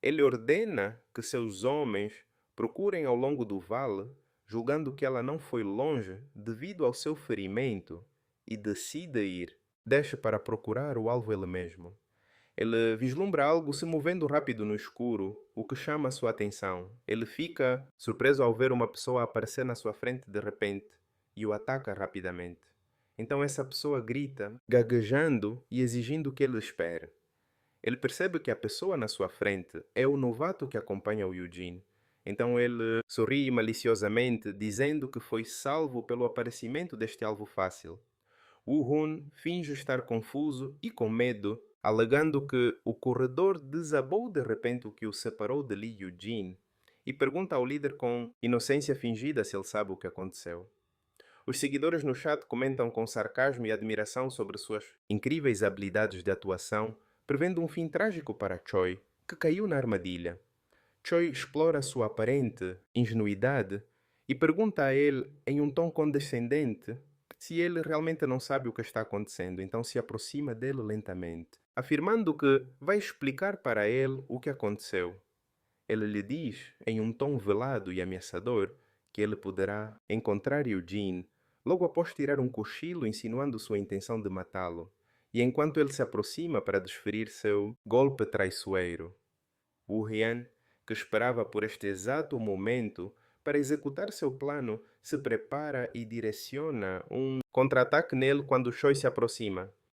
A: Ele ordena que seus homens procurem ao longo do vale, julgando que ela não foi longe devido ao seu ferimento, e decide ir. Deixa para procurar o alvo ele mesmo. Ele vislumbra algo se movendo rápido no escuro, o que chama sua atenção. Ele fica surpreso ao ver uma pessoa aparecer na sua frente de repente e o ataca rapidamente. Então essa pessoa grita, gaguejando e exigindo que ele espere. Ele percebe que a pessoa na sua frente é o novato que acompanha o Eugene. Então ele sorri maliciosamente, dizendo que foi salvo pelo aparecimento deste alvo fácil. Woo-hun finge estar confuso e com medo, alegando que o corredor desabou de repente, o que o separou de Lee Eugene, e pergunta ao líder com inocência fingida se ele sabe o que aconteceu. Os seguidores no chat comentam com sarcasmo e admiração sobre suas incríveis habilidades de atuação, prevendo um fim trágico para Choi, que caiu na armadilha. Choi explora sua aparente ingenuidade e pergunta a ele em um tom condescendente se ele realmente não sabe o que está acontecendo, então se aproxima dele lentamente, afirmando que vai explicar para ele o que aconteceu. Ele lhe diz, em um tom velado e ameaçador, que ele poderá encontrar Eugene logo após tirar um cochilo, insinuando sua intenção de matá-lo, e enquanto ele se aproxima para desferir seu golpe traiçoeiro. Wu Rian, que esperava por este exato momento para executar seu plano, se prepara e direciona um contra-ataque nele quando Choi se aproxima.